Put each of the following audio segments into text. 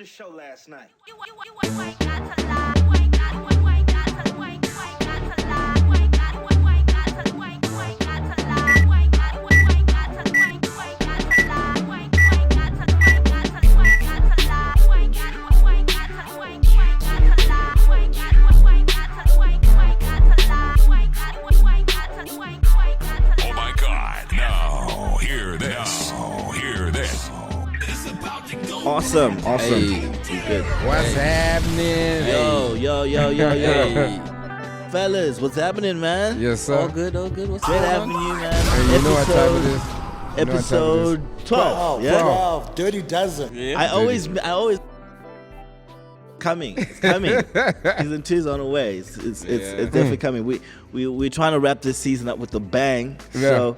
the show last night? Oh my God! Now hear this. Awesome. Hey. Good. What's happening? Yo. Fellas, what's happening, man? Yes, sir. All good. What's Great going having on? you, man. Hey, you know what time it is? Episode 12. Yeah. 12. Dirty Dozen. Yeah. I always coming. It's coming. Season 2 is on the way. It's definitely coming. We're trying to wrap this season up with a bang. Yeah. So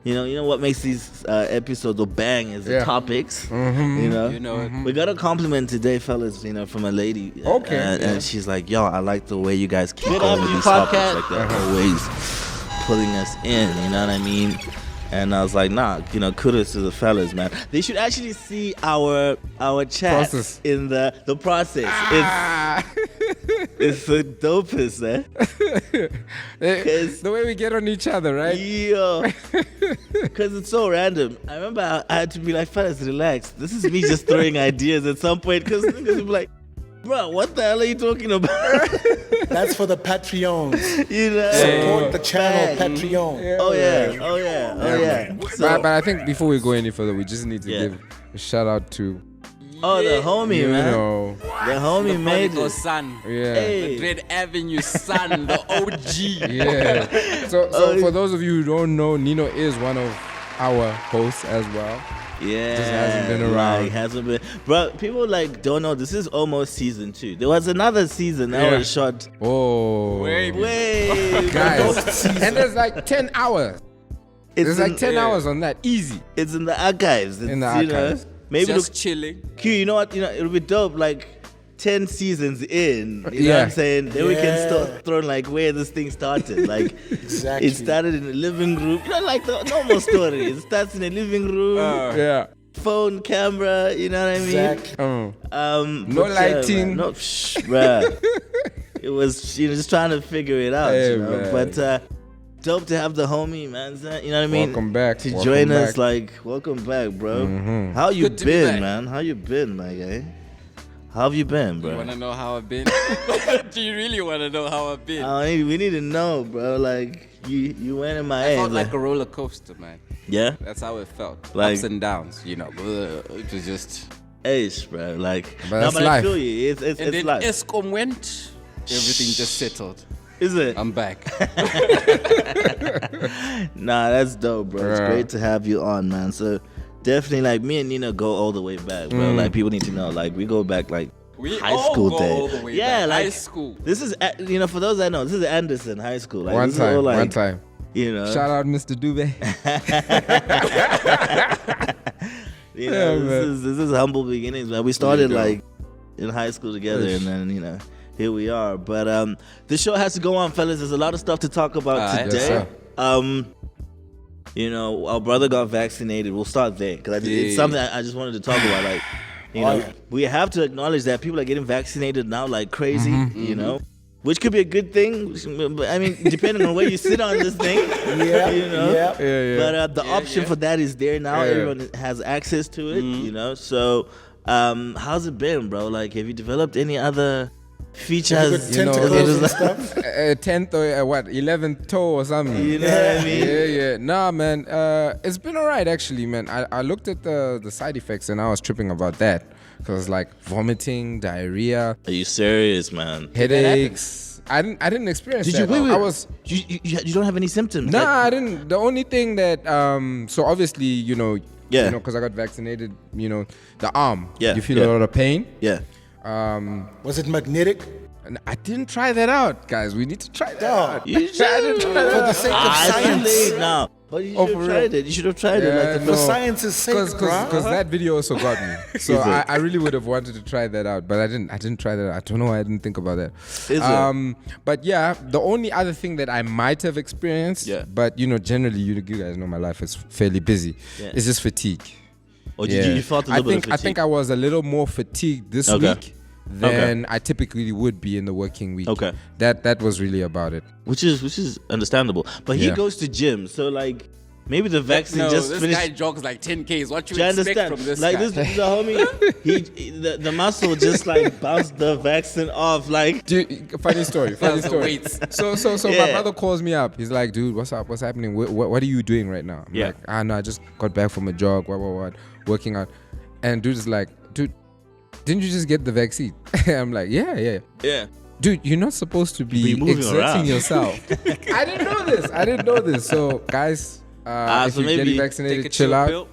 you know what makes these episodes a bang is the topics. Mm-hmm. You know it. We got a compliment today, fellas. From a lady. Okay. And she's like, "Yo, I like the way you guys keep Good going with having you, these topics. podcast. Like they're always pulling us in. You know what I mean?" And I was like, nah, kudos to the fellas, man. They should actually see our chat Process. in the process. It's the dopest, man. The way we get on each other, right? Yo. Because it's so random. I remember I had to be like, fellas, relax. This is me just throwing ideas at some point. Because niggas would be like, bro, what the hell are you talking about? That's for the Patreons. Support the channel, Patreon. Yeah. Oh, yeah. So, But I think before we go any further, we just need to give a shout out to the homie, you man. know, The homie The made prodigal it. son. yeah. Hey. The Dread Avenue son. The OG. Yeah. So for those of you who don't know, Nino is one of our hosts as well. Yeah, Just hasn't been around. Hasn't been, bro. People don't know. This is almost season 2. There was another season that was shot Oh. Wait. way. Guys. And there's like 10 hours. There's like 10 yeah. hours on that. Easy. It's in the archives. In the It's, archives. Maybe Just chilling. Q. You know what? It'll be dope. Like 10 seasons in. You know Yeah. what I'm saying? Then we can Yeah. start throwing like where this thing started. Like Exactly. it started in the living room. Like the normal story. It starts in the living room. Yeah. Phone, camera. You know what I mean? Exactly. Oh. No lighting. No, bruh. It was just trying to figure it out. Hey, man. man. But dope to have the homie, man. You know what I mean? Welcome back. To Welcome join back. us, like, welcome back, bro. Mhm. How you Good to be been, back. man? How you been, my guy? How have you been, You bro? want to know how I've been? Do you really want to know how I've been? We need to know, bro. Like, you went in my I head. felt like a roller coaster, man. Yeah? That's how it felt. Like- Ups and downs, It was just. Ace, bro. Like, But that's but I life. feel you. It's And then life. ESCOM went. Everything just settled. Is it? I'm back. Nah, that's dope, bro. It's Yeah. great to have you on, man. So definitely, like, me and Nina go all the way back, bro. Like, people need to know, like, we go back, like, We high all school go day. all the way Yeah, back. like high school. This is, for those that know, this is Anderson High School. Like, One this is all, like, time. One time. You know, Shout out Mr. Dube. this is humble beginnings, man. We started There you like in high school together, and then here we are. But this show has to go on, fellas. There's a lot of stuff to talk about Alright. today. Yes, Our brother got vaccinated. We'll start there because it's Yeah. something I just wanted to talk about. Like, we have to acknowledge that people are getting vaccinated now like crazy. Which could be a good thing. But I mean, depending on where you sit on this thing. Yeah. Yeah. But the option yeah. for that is there now. Yeah. Everyone has access to it, So, how's it been, bro? Like, have you developed any other features? Good tentacles and stuff. 10th or 11th toe or something. You know what I mean? Yeah. Nah, man. It's been alright actually, man. I looked at the side effects and I was tripping about that. Cause like vomiting, diarrhea, Are you serious, man? headaches. I didn't experience Did that. you? Wait. I was. You don't have any symptoms? Nah, Like, I didn't. The only thing that so obviously Yeah. because I got vaccinated, the arm. Yeah, You feel yeah. a lot of pain. yeah. Was it magnetic? And I didn't try that out, guys. We need to try that Dog. out. You should. For the sake of science. now. But you Oh, should for have real? tried it. You should have tried it. Yeah, Like the For no. science's sake, Because that video also got me. So Is it? I really would have wanted to try that out, but I didn't try that out. I don't know why I didn't think about that. Is it? But yeah, the only other thing that I might have experienced, Yeah. but generally you guys know my life is fairly busy, Yeah. is just fatigue. Or did you felt a little bit of fatigue? I think I was a little more fatigued this week than I typically would be in the working week. Okay. That was really about it. Which is understandable. But he goes to gym, so like maybe the vaccine just this finished. guy jogs like 10Ks. What you Do you expect understand? from this Like guy? this the homie, the muscle just like bounced the vaccine off. Like Dude, funny story. That's the weights. So Yeah. my brother calls me up. He's like, dude, what's up? What's happening? What are you doing right now? I'm like, no, I just got back from a jog. What? Working out. And dude is like, dude, didn't you just get the vaccine? I'm like, yeah. Dude, you're not supposed to be moving exerting around. yourself. I didn't know this. So guys, if so you're maybe getting Take vaccinated, a chill out. pill.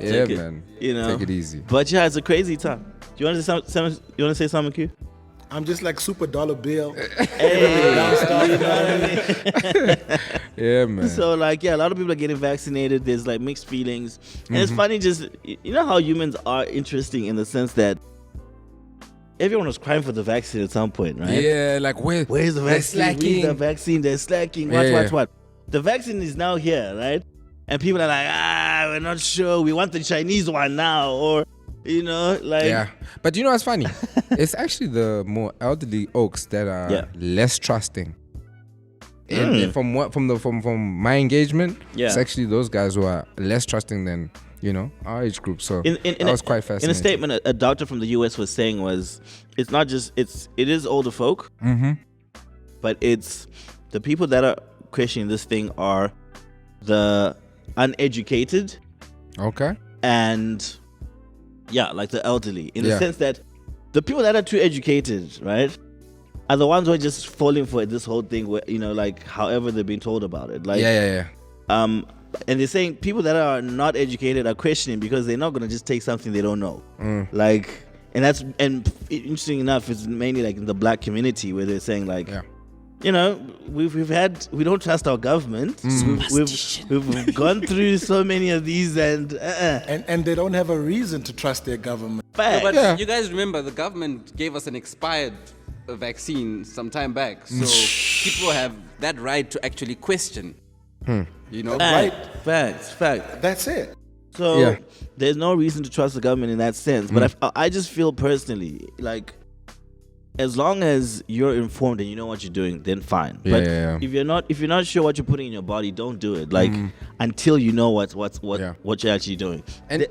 Yeah, Take it, man. you know, Take it easy. But yeah, it's a crazy time. Do you want to say something? You want to say something, Q? I'm just like super dollar bill. Yeah, man. So like, yeah, a lot of people are getting vaccinated. There's like mixed feelings, and it's funny. Just you know how humans are interesting in the sense that everyone was crying for the vaccine at some point, right? Yeah, like Where's the they're vaccine? slacking. Where's the vaccine? They're slacking. What? The vaccine is now here, right? And people are like, we're not sure. We want the Chinese one now, or you know, like Yeah, but you know what's funny? It's actually the more elderly oaks that are less trusting. And from my engagement, it's actually those guys who are less trusting than our age group. So that was quite fascinating. In a statement, a doctor from the US was saying it's not just it is older folk, but it's the people that are questioning this thing are the uneducated, and like the elderly, in the sense that the people that are too educated, right, are the ones who are just falling for this whole thing where like however they've been told about it, like and they're saying people that are not educated are questioning because they're not going to just take something they don't know, like, and interesting enough, it's mainly like in the black community where they're saying like we don't trust our government. We've gone through so many of these and they don't have a reason to trust their government. But you guys remember the government gave us an expired vaccine some time back, so people have that right to actually question. Right? Facts. That's it. So there's no reason to trust the government in that sense. But I just feel personally like, as long as you're informed and you know what you're doing, then fine. But if you're not sure what you're putting in your body, don't do it. Like until you know what you're actually doing. And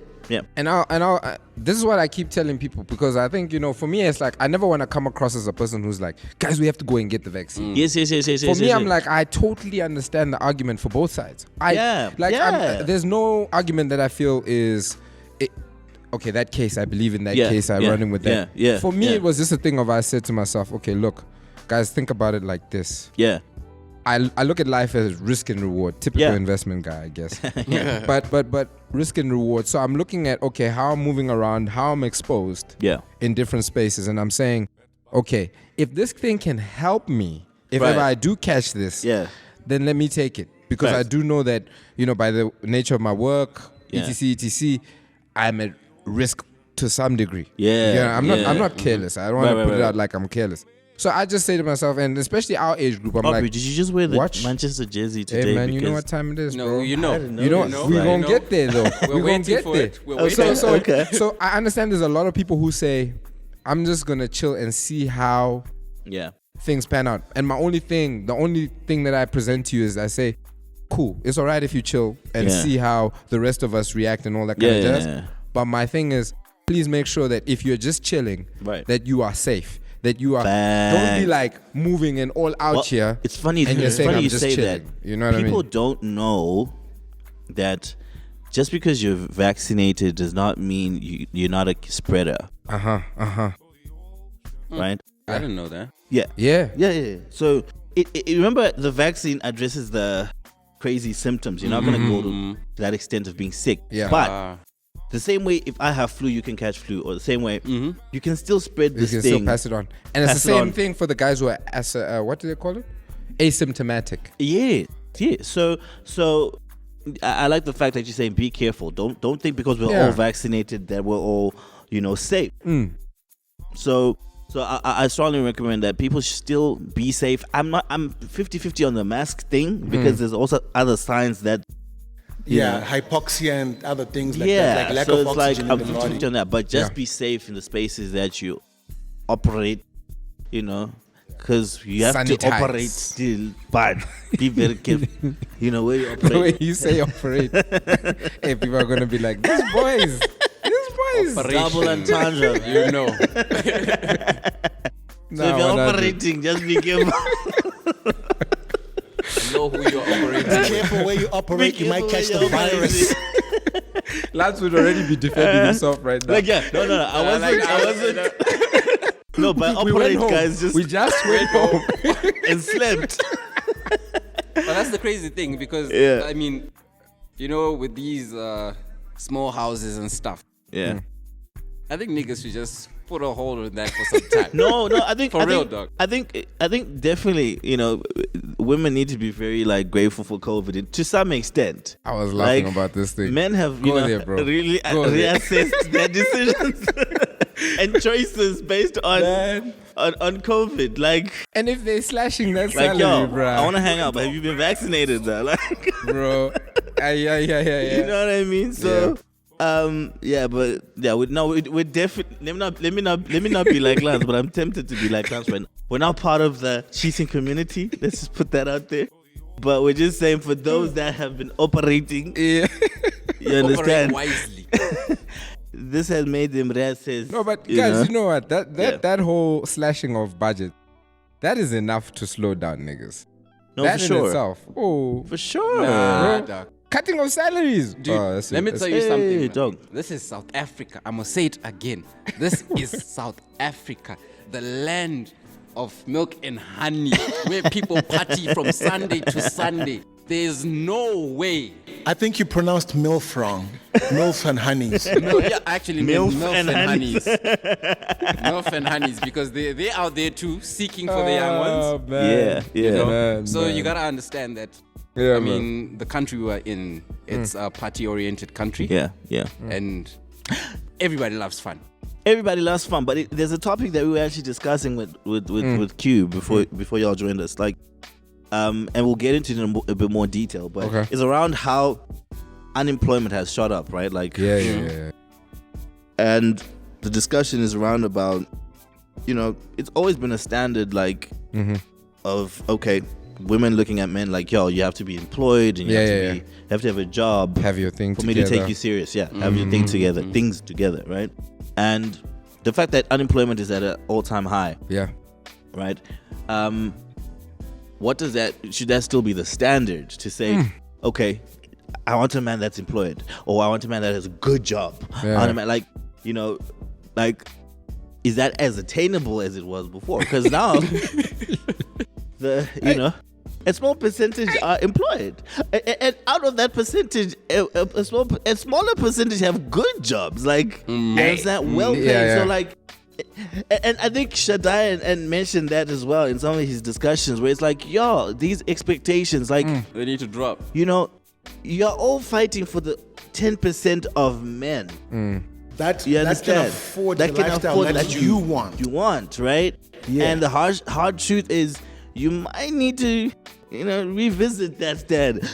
this is what I keep telling people, because I think for me it's like I never want to come across as a person who's like, guys, we have to go and get the vaccine. Yes. For me, I'm like, I totally understand the argument for both sides. There's no argument that I feel is okay, that case, I believe in that case, I'm running with that. For me, it was just a thing of, I said to myself, okay, look, guys, think about it like this. I look at life as risk and reward. Typical investment guy, I guess. But risk and reward. So I'm looking at, okay, how I'm moving around, how I'm exposed in different spaces. And I'm saying, okay, if this thing can help me, if ever I do catch this, then let me take it. Because I do know that, by the nature of my work, etc., I'm at risk to some degree. I'm not careless. I don't want to put it out like I'm careless. So I just say to myself, and especially our age group, I'm like, did you just wear the Manchester jersey today? Hey man, you know what time it is, bro? No, you know we're gonna get there though. We're waiting for it. We're waiting. So I understand there's a lot of people who say, I'm just gonna chill and see how things pan out. And the only thing that I present to you is I say, cool, it's all right if you chill and see how the rest of us react and all that kind of jazz. But my thing is, please make sure that if you're just chilling, that you are safe. That you are, don't be like moving and all out here. It's funny. And you're saying, I'm just say chilling. that. You know what I mean? People don't know that just because you're vaccinated does not mean you're not a spreader. Right? I didn't know that. Yeah. So remember, the vaccine addresses the crazy symptoms. You're not going to go to that extent of being sick. But the same way, if I have flu, you can catch flu, or the same way, you can still spread this thing. You can still pass it on. And it's the same thing for the guys who are, what do they call it? Asymptomatic. Yeah. So I like the fact that you're saying be careful. Don't think because we're all vaccinated that we're all, safe. So I strongly recommend that people should still be safe. I'm 50-50 on the mask thing, because there's also other signs that hypoxia and other things like that, like lack of oxygen in the body. On that, but just be safe in the spaces that you operate, because you have to operate still, but be very careful, where you operate. The way you say operate, hey, people are gonna be like, these boys. Double entendre, So if you're operating, just be careful. Know who you're operating. Be careful where you operate, you might catch the virus. Lance would already be defending himself right now. I wasn't. No, but operate, guys, we just went home and slept. But that's the crazy thing, because I mean, with these small houses and stuff. Yeah. I think niggas should just put a hold on that for some time. No, I think dog. I think definitely, women need to be very grateful for COVID to some extent. I was laughing about this thing. Men have really reassessed their decisions and choices based on COVID. And if they're slashing that salary, bro, I want to hang out, but have you been vaccinated though? Bro, yeah. You know what I mean? So. We're definitely. Let me not be like Lance, but I'm tempted to be like Lance right now. We're not part of the cheating community. Let's just put that out there. But we're just saying, for those that have been operating, you understand? Operate wisely. This has made them reassess. No, but guys, you know what? That whole slashing of budget, that is enough to slow down niggas. No, that for in sure. itself. Oh, for sure. Nah, cutting of salaries. Dude, let me tell you something. Dog. This is South Africa. I'm going to say it again. This is South Africa, the land of milk and honey, where people party from Sunday to Sunday. There's no way. I think you pronounced MILF wrong. MILF and honeys. No, yeah, actually, MILF MILF and honeys. MILF and honeys, because they're out there too, seeking for the young ones. Man. Yeah. Man, so you got to understand that. Yeah, I mean, the country we are in, it's a party-oriented country. Yeah. And everybody loves fun. Everybody loves fun, but there's a topic that we were actually discussing with Q before y'all joined us, and we'll get into it in a bit more detail. But it's around how unemployment has shot up, right? Yeah. And the discussion is around about, it's always been a standard of women looking at men like, yo, you have to be employed and you have to have a job. Have your thing for together. me to take you serious. Yeah, have your thing together, things together, right? And the fact that unemployment is at an all-time high. Yeah. Right? Should that still be the standard to say, okay, I want a man that's employed, or I want a man that has a good job. Yeah. I want a man is that as attainable as it was before? Because now a small percentage are employed, and out of that percentage, a smaller percentage have good jobs. There's that well paid. Yeah. So and I think Shaddai and mentioned that as well in some of his discussions, where it's like, yo, these expectations, they need to drop. You're all fighting for the 10% of men. That you can understand? afford the lifestyle that you want. You want, right? Yeah. And the hard truth is, you might need to, revisit that standard.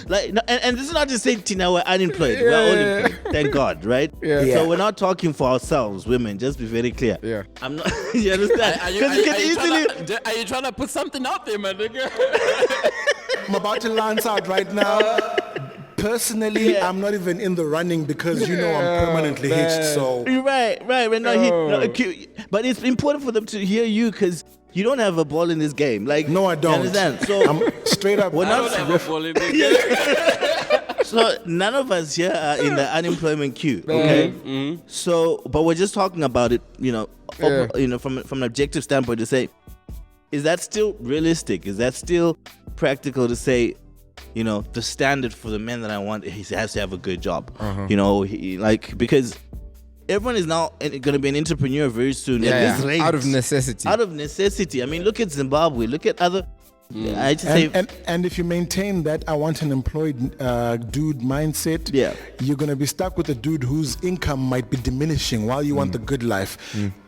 And this is not to say, Tina, we're unemployed. We're all employed. Thank God, right? Yeah. So we're not talking for ourselves, women. Just be very clear. Yeah. I'm not. You understand? Are you trying to put something out there, my nigga? I'm about to lance out right now. Personally, I'm not even in the running because I'm permanently hitched. So right. We're not but it's important for them to hear you because you don't have a ball in this game. No, I don't. You understand? So I'm straight up. I don't have a ball in this game. So none of us here are in the unemployment queue. Okay. Mm-hmm. So, but we're just talking about it. From an objective standpoint to say, is that still realistic? Is that still practical to say? The standard for the man that I want, he has to have a good job. Because everyone is now going to be an entrepreneur very soon. Out of necessity. I mean, look at Zimbabwe. Look at other I just say, and if you maintain that I want an employed dude mindset, you're gonna be stuck with a dude whose income might be diminishing while you want the good life.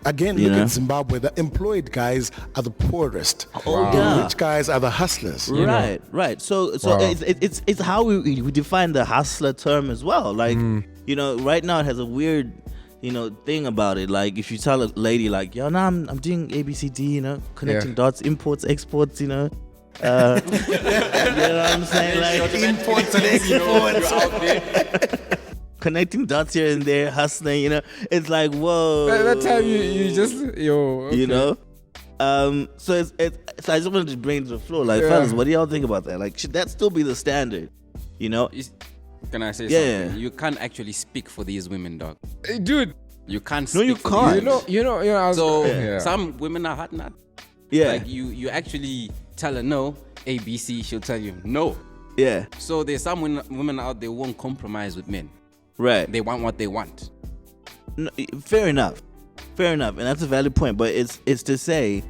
Again, look at Zimbabwe. The employed guys are the poorest. The rich guys are the hustlers. Right. So it's how we define the hustler term as well. Like right now it has a weird thing about it. Like if you tell a lady like, yo, no, I'm doing ABCD, connecting dots, imports, exports, you know what I'm saying? Like imports and exports. Connecting dots here and there, hustling, it's like, whoa. That time you just, okay. So so I just wanted to bring it to the floor. Like, fellas, what do y'all think about that? Like, should that still be the standard? Can I say something? You can't actually speak for these women, dog. Hey, dude. You can't. No, you can't. Some women are hot nut. Yeah. Like you actually tell her no, ABC, she'll tell you no. Yeah. So there's some women out there who won't compromise with men. Right. They want what they want. No, fair enough, and that's a valid point. But it's to say,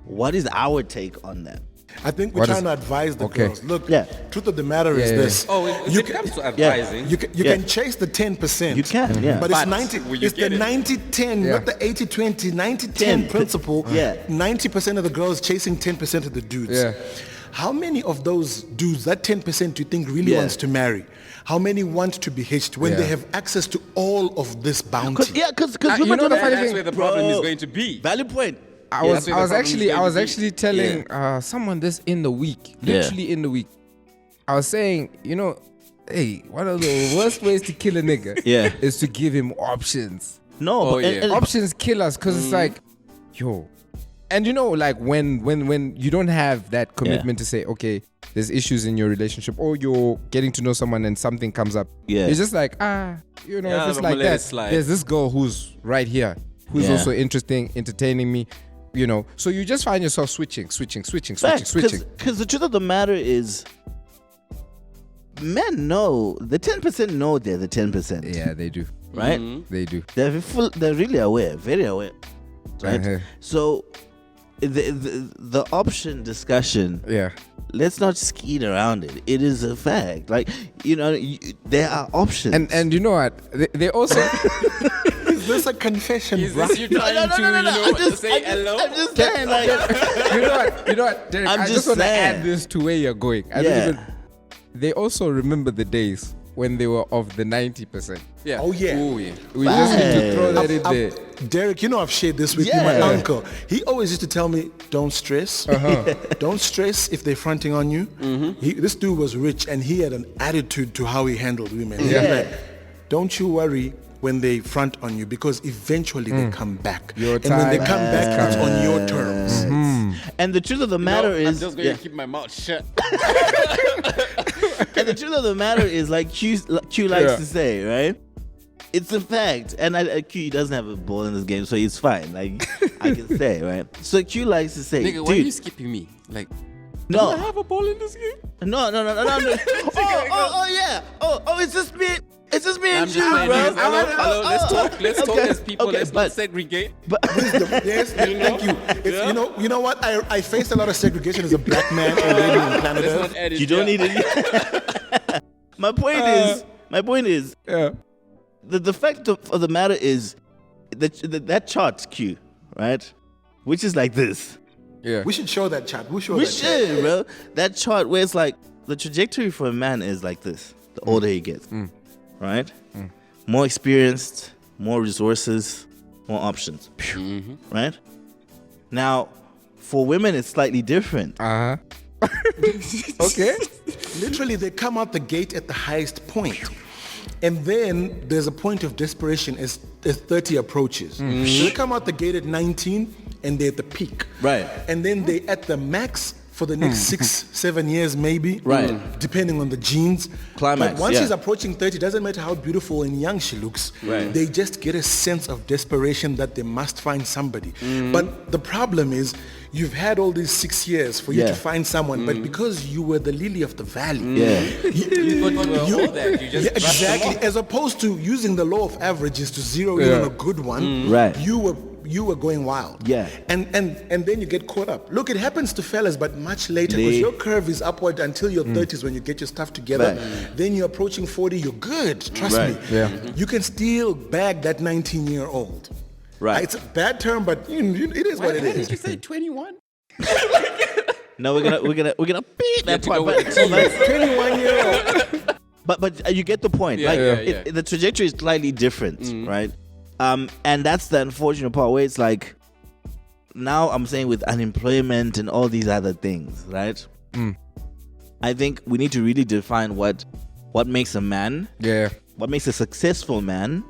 what is our take on that? I think we're trying to advise the girls. Look, truth of the matter is this. Oh, if it comes to advising, you can chase the 10%. You can, But it's 90. It's the 90-10, not the 80-20, 90-10 principle. 90% of the girls chasing 10% of the dudes. Yeah. How many of those dudes, that 10%, do you think really wants to marry? How many want to be hitched when they have access to all of this bounty? Because that's where the problem is going to be. Valid point. I was actually telling someone this in the week, literally in the week. I was saying, hey, one of the worst ways to kill a nigga is to give him options. No, and options kill us because it's like, yo. And like when you don't have that commitment to say, okay, there's issues in your relationship or you're getting to know someone and something comes up. Yeah. It's just like, if it's like that, there's this girl who's right here, who's also interesting, entertaining me. So you just find yourself switching. Because the truth of the matter is, men know, the 10% know they're the 10%. Yeah, they do. Right? They do. They're really aware, very aware. Right? So the option discussion, let's not skeet around it. It is a fact. Like, there are options. And you know what? They also... Is this a confession? Is this you trying to say hello? I'm just saying, like... You know what, Derek? I just want to add this to where you're going. They also remember the days when they were of the 90%. Yeah. Oh, yeah. We just need to throw that in there. Derek, I've shared this with you. My uncle, he always used to tell me, don't stress. Don't stress if they're fronting on you. This dude was rich and he had an attitude to how he handled women. Like, don't you worry when they front on you because eventually they come back. And when they come back, it's on your terms. And the truth of the matter is... I'm just going to keep my mouth shut. And the truth of the matter is, like Q likes to say, right? It's a fact. And Q doesn't have a ball in this game, so he's fine. Like, I can say, right? So Q likes to say, nigga, why are you skipping me? Like, no. Do I have a ball in this game? No. Oh, yeah. Oh, it's just me. It's just me and you, bro. Hello, let's talk as people. Let's not segregate. But yes, thank you. You know what? I faced a lot of segregation as a black man already in planet Earth. You don't need it. My point is, the fact of the matter is that chart, Q, right? Which is like this. Yeah. We should show that chart. We should, bro. That chart where it's like the trajectory for a man is like this. The older he gets. Right? More experienced, more resources, more options. Right? Now, for women, it's slightly different. Okay. Literally, they come out the gate at the highest point. And then there's a point of desperation as 30 approaches. So they come out the gate at 19 and they're at the peak. Right. And then they're at the max for the next 6-7 years maybe, depending on the genes. Climax, but once she's approaching 30, doesn't matter how beautiful and young she looks, they just get a sense of desperation that they must find somebody. But the problem is, you've had all these 6 years for you to find someone, but because you were the lily of the valley, exactly, as opposed to using the law of averages to zero in on a good one, you were you were going wild. Yeah. And then you get caught up. Look, it happens to fellas, but much later, because your curve is upward until your 30s when you get your stuff together. Right. Then you're approaching 40, you're good. Trust me. Yeah. You can still bag that 19-year-old. Right. It's a bad term, but it is what it Why is. did you say 21? No, we're gonna beat that part. 21-year-old. But you get the point. The trajectory is slightly different, right? And that's the unfortunate part where it's like, now I'm saying with unemployment and all these other things, right? I think we need to really define what makes a man. Yeah. What makes a successful man.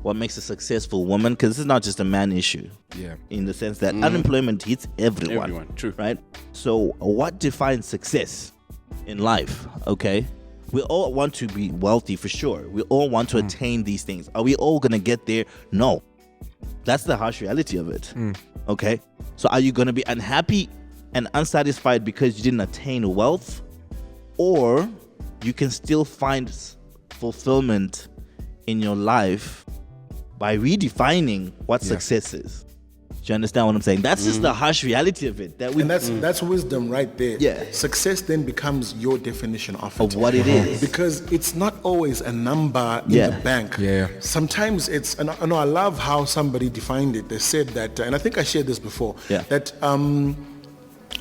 What makes a successful woman? Because this is not just a man issue. Yeah. In the sense that unemployment hits everyone. True. Right? So what defines success in life? Okay. We all want to be wealthy for sure. We all want to attain these things. Are we all going to get there? No. That's the harsh reality of it. Okay. So are you going to be unhappy and unsatisfied because you didn't attain wealth? Or you can still find fulfillment in your life by redefining what success is. Do you understand what I'm saying? That's just the harsh reality of it. And that's wisdom right there. Yeah. Success then becomes your definition of it. Of what it is. Because it's not always a number in the bank. Yeah. Sometimes it's, and I love how somebody defined it. They said that, and I think I shared this before, that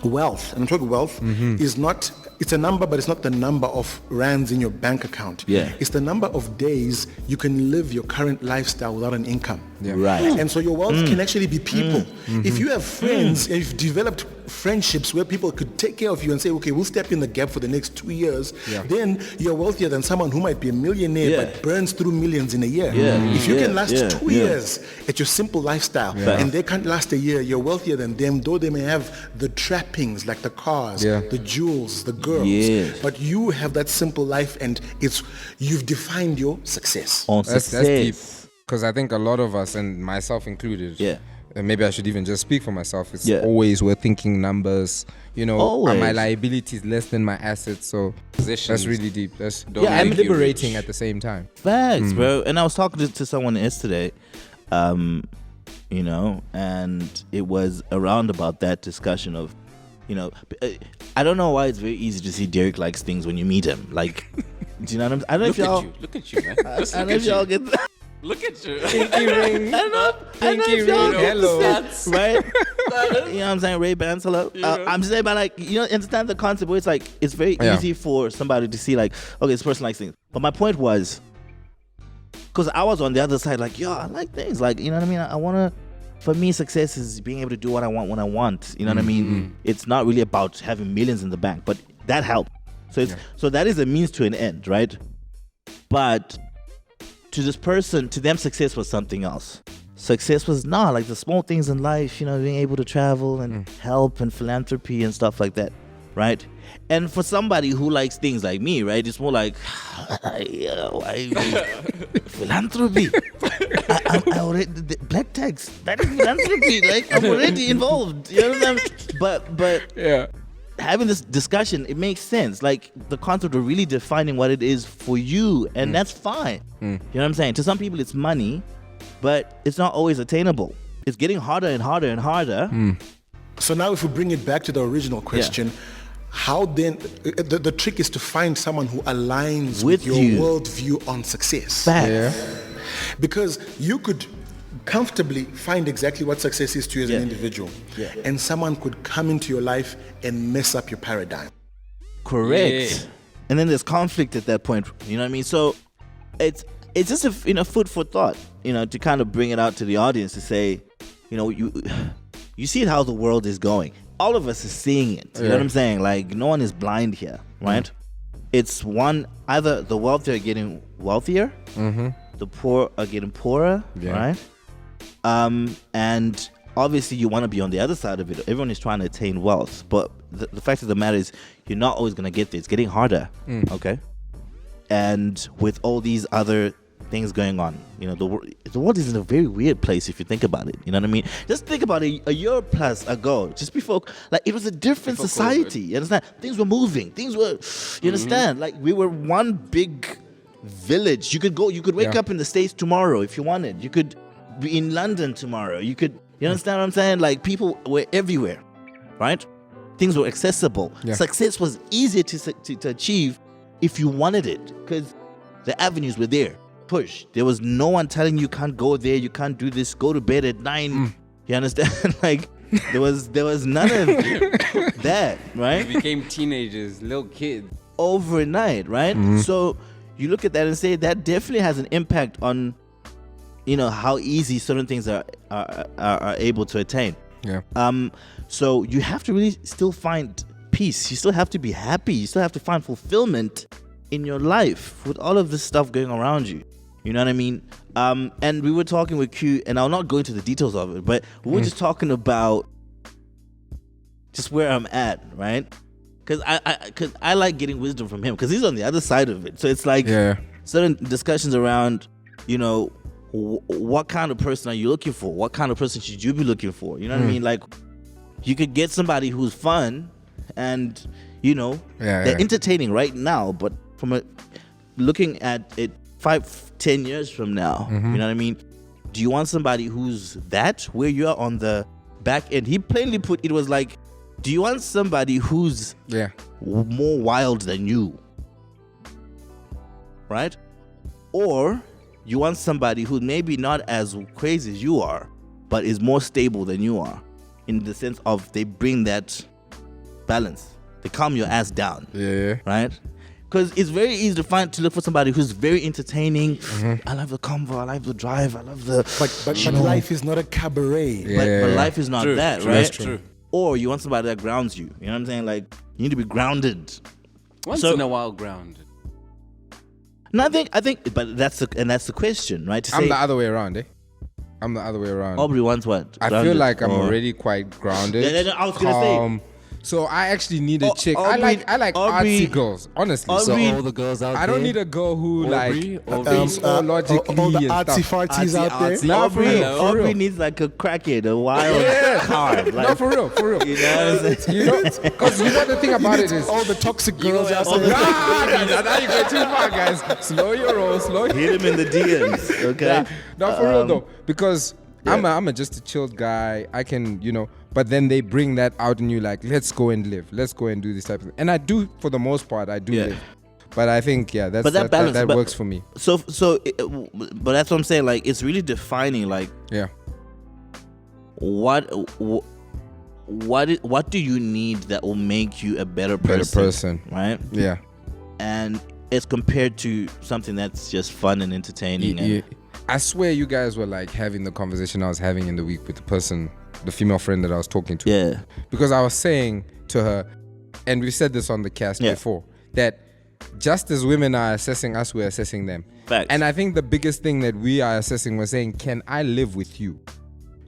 wealth, and I'm talking wealth, is not, it's a number, but it's not the number of rands in your bank account. Yeah. It's the number of days you can live your current lifestyle without an income. Yeah. Right. And so your wealth can actually be people. If you have friends and you've developed friendships where people could take care of you and say, okay, we'll step in the gap for the next 2 years, then you're wealthier than someone who might be a millionaire but burns through millions in a year. If you can last 2 years at your simple lifestyle and they can't last a year, you're wealthier than them, though they may have the trappings like the cars, the jewels, the girls. But you have that simple life and you've defined your success. That's deep. Because I think a lot of us, and myself included, and maybe I should even just speak for myself, it's always we're thinking numbers, are my liabilities less than my assets? So that's really deep. That's and liberating at the same time. Facts, bro. And I was talking to someone yesterday, and it was around about that discussion of, I don't know why it's very easy to see Derek likes things when you meet him. Like, do you know what I'm saying? I don't know if y'all... Look at you, man. I don't know if y'all get that. Look at you. Pinky ring. I don't know if y'all get hello. that, right? You know what I'm saying? Ray-Bans, hello. I'm just saying, but understand the concept where it's like, it's very easy for somebody to see like, okay, this person likes things. But my point was, because I was on the other side, like, I like things. Like, you know what I mean? I want to, for me, success is being able to do what I want when I want. You know what I mean? It's not really about having millions in the bank, but that helps. So that is a means to an end, right? But to this person, to them, success was something else. Success was like the small things in life, being able to travel and help and philanthropy and stuff like that, right? And for somebody who likes things like me, right, it's more like, philanthropy. I already, black tax, that is philanthropy. Like, I'm already involved. You know what I'm saying? But having this discussion, it makes sense. Like, the concept of really defining what it is for you, and that's fine. You know what I'm saying? To some people, it's money, but it's not always attainable. It's getting harder and harder and harder. So now if we bring it back to the original question, how then, the trick is to find someone who aligns with your worldview on success. Because you could comfortably find exactly what success is to you as an individual. And someone could come into your life and mess up your paradigm. Correct. And then there's conflict at that point. You know what I mean? So it's just a food for thought, to kind of bring it out to the audience to say, you see how the world is going. All of us is seeing it. You know what I'm saying? Like, no one is blind here, right? It's either the wealthy are getting wealthier, the poor are getting poorer, right? And obviously you want to be on the other side of it. Everyone is trying to attain wealth, but the fact of the matter is you're not always going to get there. It's getting harder, okay? And with all these other things going on, the world is in a very weird place if you think about it. You know what I mean? Just think about it. A year plus ago, just before, like, it was a different society. You understand? Things were moving. Things were, you understand? Like, we were one big village. You could wake up in the States tomorrow if you wanted. You could be in London tomorrow. You understand what I'm saying? Like, people were everywhere, right? Things were accessible. Yeah. Success was easier to achieve if you wanted it, because the avenues were there. Push. There was no one telling you can't go there, you can't do this, go to bed at 9. You understand? Like, there was none of that, right? We became teenagers, little kids. Overnight, right? So you look at that and say that definitely has an impact on, how easy certain things are able to attain. Yeah. So you have to really still find peace. You still have to be happy. You still have to find fulfillment in your life with all of this stuff going around you. You know what I mean? And we were talking with Q, and I'll not go into the details of it, but we were just talking about just where I'm at, right? Because I like getting wisdom from him, because he's on the other side of it. So it's like certain discussions around, what kind of person are you looking for? What kind of person should you be looking for? You know what I mean? Like, you could get somebody who's fun and, they're entertaining right now, but from looking at it 5-10 years from now, you know what I mean? Do you want somebody who's that, where you are on the back end? He plainly put it was like, do you want somebody who's more wild than you? Right? Or you want somebody who's maybe not as crazy as you are, but is more stable than you are, in the sense of they bring that balance. They calm your ass down. Yeah. Right? Because it's very easy to look for somebody who's very entertaining. I love the convo, I love the drive, I love the... But life is not a cabaret. But life is not that, right? That's true. Or you want somebody that grounds you. You know what I'm saying? Like, you need to be grounded. Once in a while, grounded. No, I think, but that's the question, right? I'm the other way around, eh? I'm the other way around. Aubrey wants what? I feel like I'm already quite grounded. I was gonna say. So I actually need a chick. I like artsy girls, honestly. So all the girls out there. I don't need a girl who thinks logically all the and artsy stuff. farties out there. No, for real. Aubrey needs like a crackhead, a wild card. Like, No, for real. You know what I'm saying? Because the thing about it is all the toxic girls out there. Now you go too far, guys. Slow your roll. Hit him in the DMs, okay? Yeah. No, for real though, because I'm just a chilled guy. I can, but then they bring that out in you, like, let's go and live. Let's go and do this type of thing. And I do, for the most part, live. But I think, that works for me. So, but that's what I'm saying. Like, it's really defining, like, what do you need that will make you a better person? Right? Yeah. And it's compared to something that's just fun and entertaining. I swear you guys were like having the conversation I was having in the week with the female friend that I was talking to. Yeah. Because I was saying to her, and we said this on the cast before, that just as women are assessing us, we're assessing them. Facts. And I think the biggest thing that we are assessing, we're saying, can I live with you?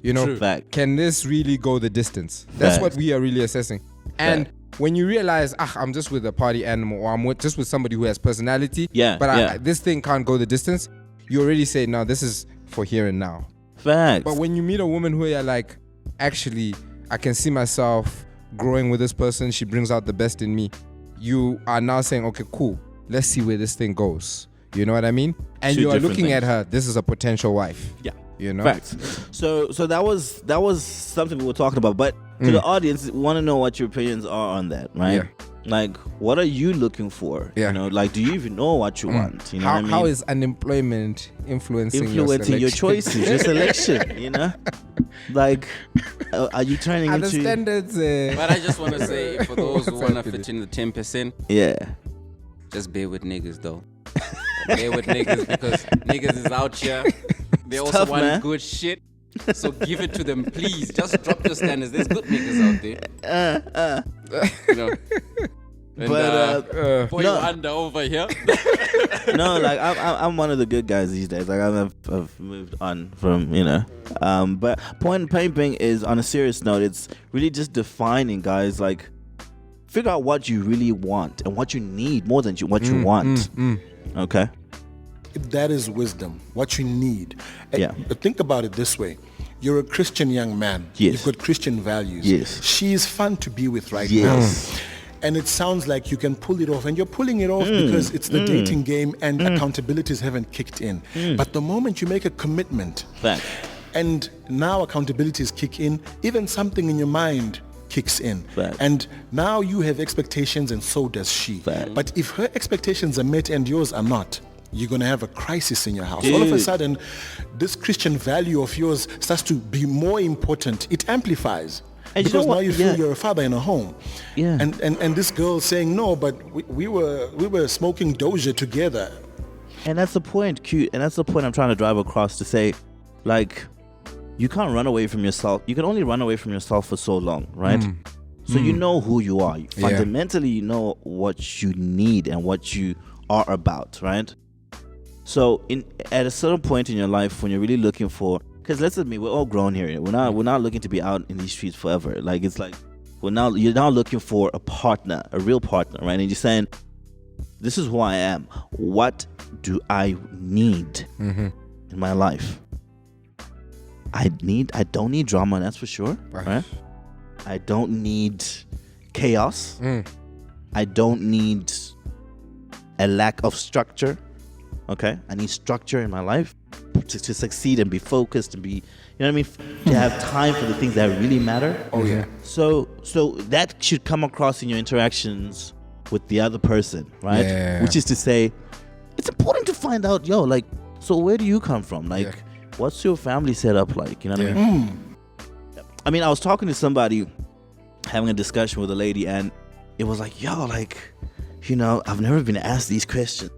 True. Fact. Can this really go the distance? That's what we are really assessing. And when you realize, I'm just with a party animal, or I'm just with somebody who has personality, but this thing can't go the distance, you already say, no, this is for here and now. Facts. But when you meet a woman who you're like, actually, I can see myself growing with this person, she brings out the best in me, you are now saying, okay, cool, let's see where this thing goes. You know what I mean? And you are looking at her, this is a potential wife. Yeah. Facts. So that was something we were talking about. But to the audience, want to know what your opinions are on that, right? Yeah. Like, what are you looking for? Yeah. Like, do you even know what you want? You know what I mean? How is unemployment influencing your choices, your selection? Like, are you turning into the standards? But I just want to say, for those who want to fit in the 10%, just bear with niggas though. Bear with niggas, because niggas is out here. They also tough, want man. good shit. So give it to them, please. Just drop the standards. There's good niggas out there. And, you under over here. No, like, I'm one of the good guys these days. Like, I've moved on from, but point being is, on a serious note, it's really just defining, guys. Like, figure out what you really want and what you need more than what you want. Okay. That is wisdom. What you need. But think about it this way. You're a Christian young man. Yes. You've got Christian values. Yes. She is fun to be with right now. And it sounds like you can pull it off. And you're pulling it off because it's the dating game and accountabilities haven't kicked in. But the moment you make a commitment, And now accountabilities kick in. Even something in your mind kicks in. Fact. And now you have expectations and so does she. Fact. But if her expectations are met and yours are not, you're going to have a crisis in your house. Dude. All of a sudden, this Christian value of yours starts to be more important. It amplifies. And because now you feel Yeah. you're a father in a home. Yeah. And this girl saying, no, but we were smoking Doja together. And that's the point, Q. And that's the point I'm trying to drive across to say, like, you can't run away from yourself. You can only run away from yourself for so long, right? So you know who you are. Fundamentally, you know what you need and what you are about, right? So at a certain point in your life when you're really looking for, because let's admit, we're all grown here. We're not looking to be out in these streets forever. Like, it's like you're now looking for a partner, a real partner, right? And you're saying, this is who I am. What do I need in my life? I don't need drama, that's for sure. Right? I don't need chaos. I don't need a lack of structure. Okay? I need structure in my life to succeed and be focused and be, you know what I mean? To have time for the things that really matter. Oh yeah. So that should come across in your interactions with the other person, right? Yeah. Which is to say, it's important to find out, like, so where do you come from? Like, what's your family set up like? You know what I mean? I mean, I was talking to somebody, having a discussion with a lady, and it was like, like, I've never been asked these questions.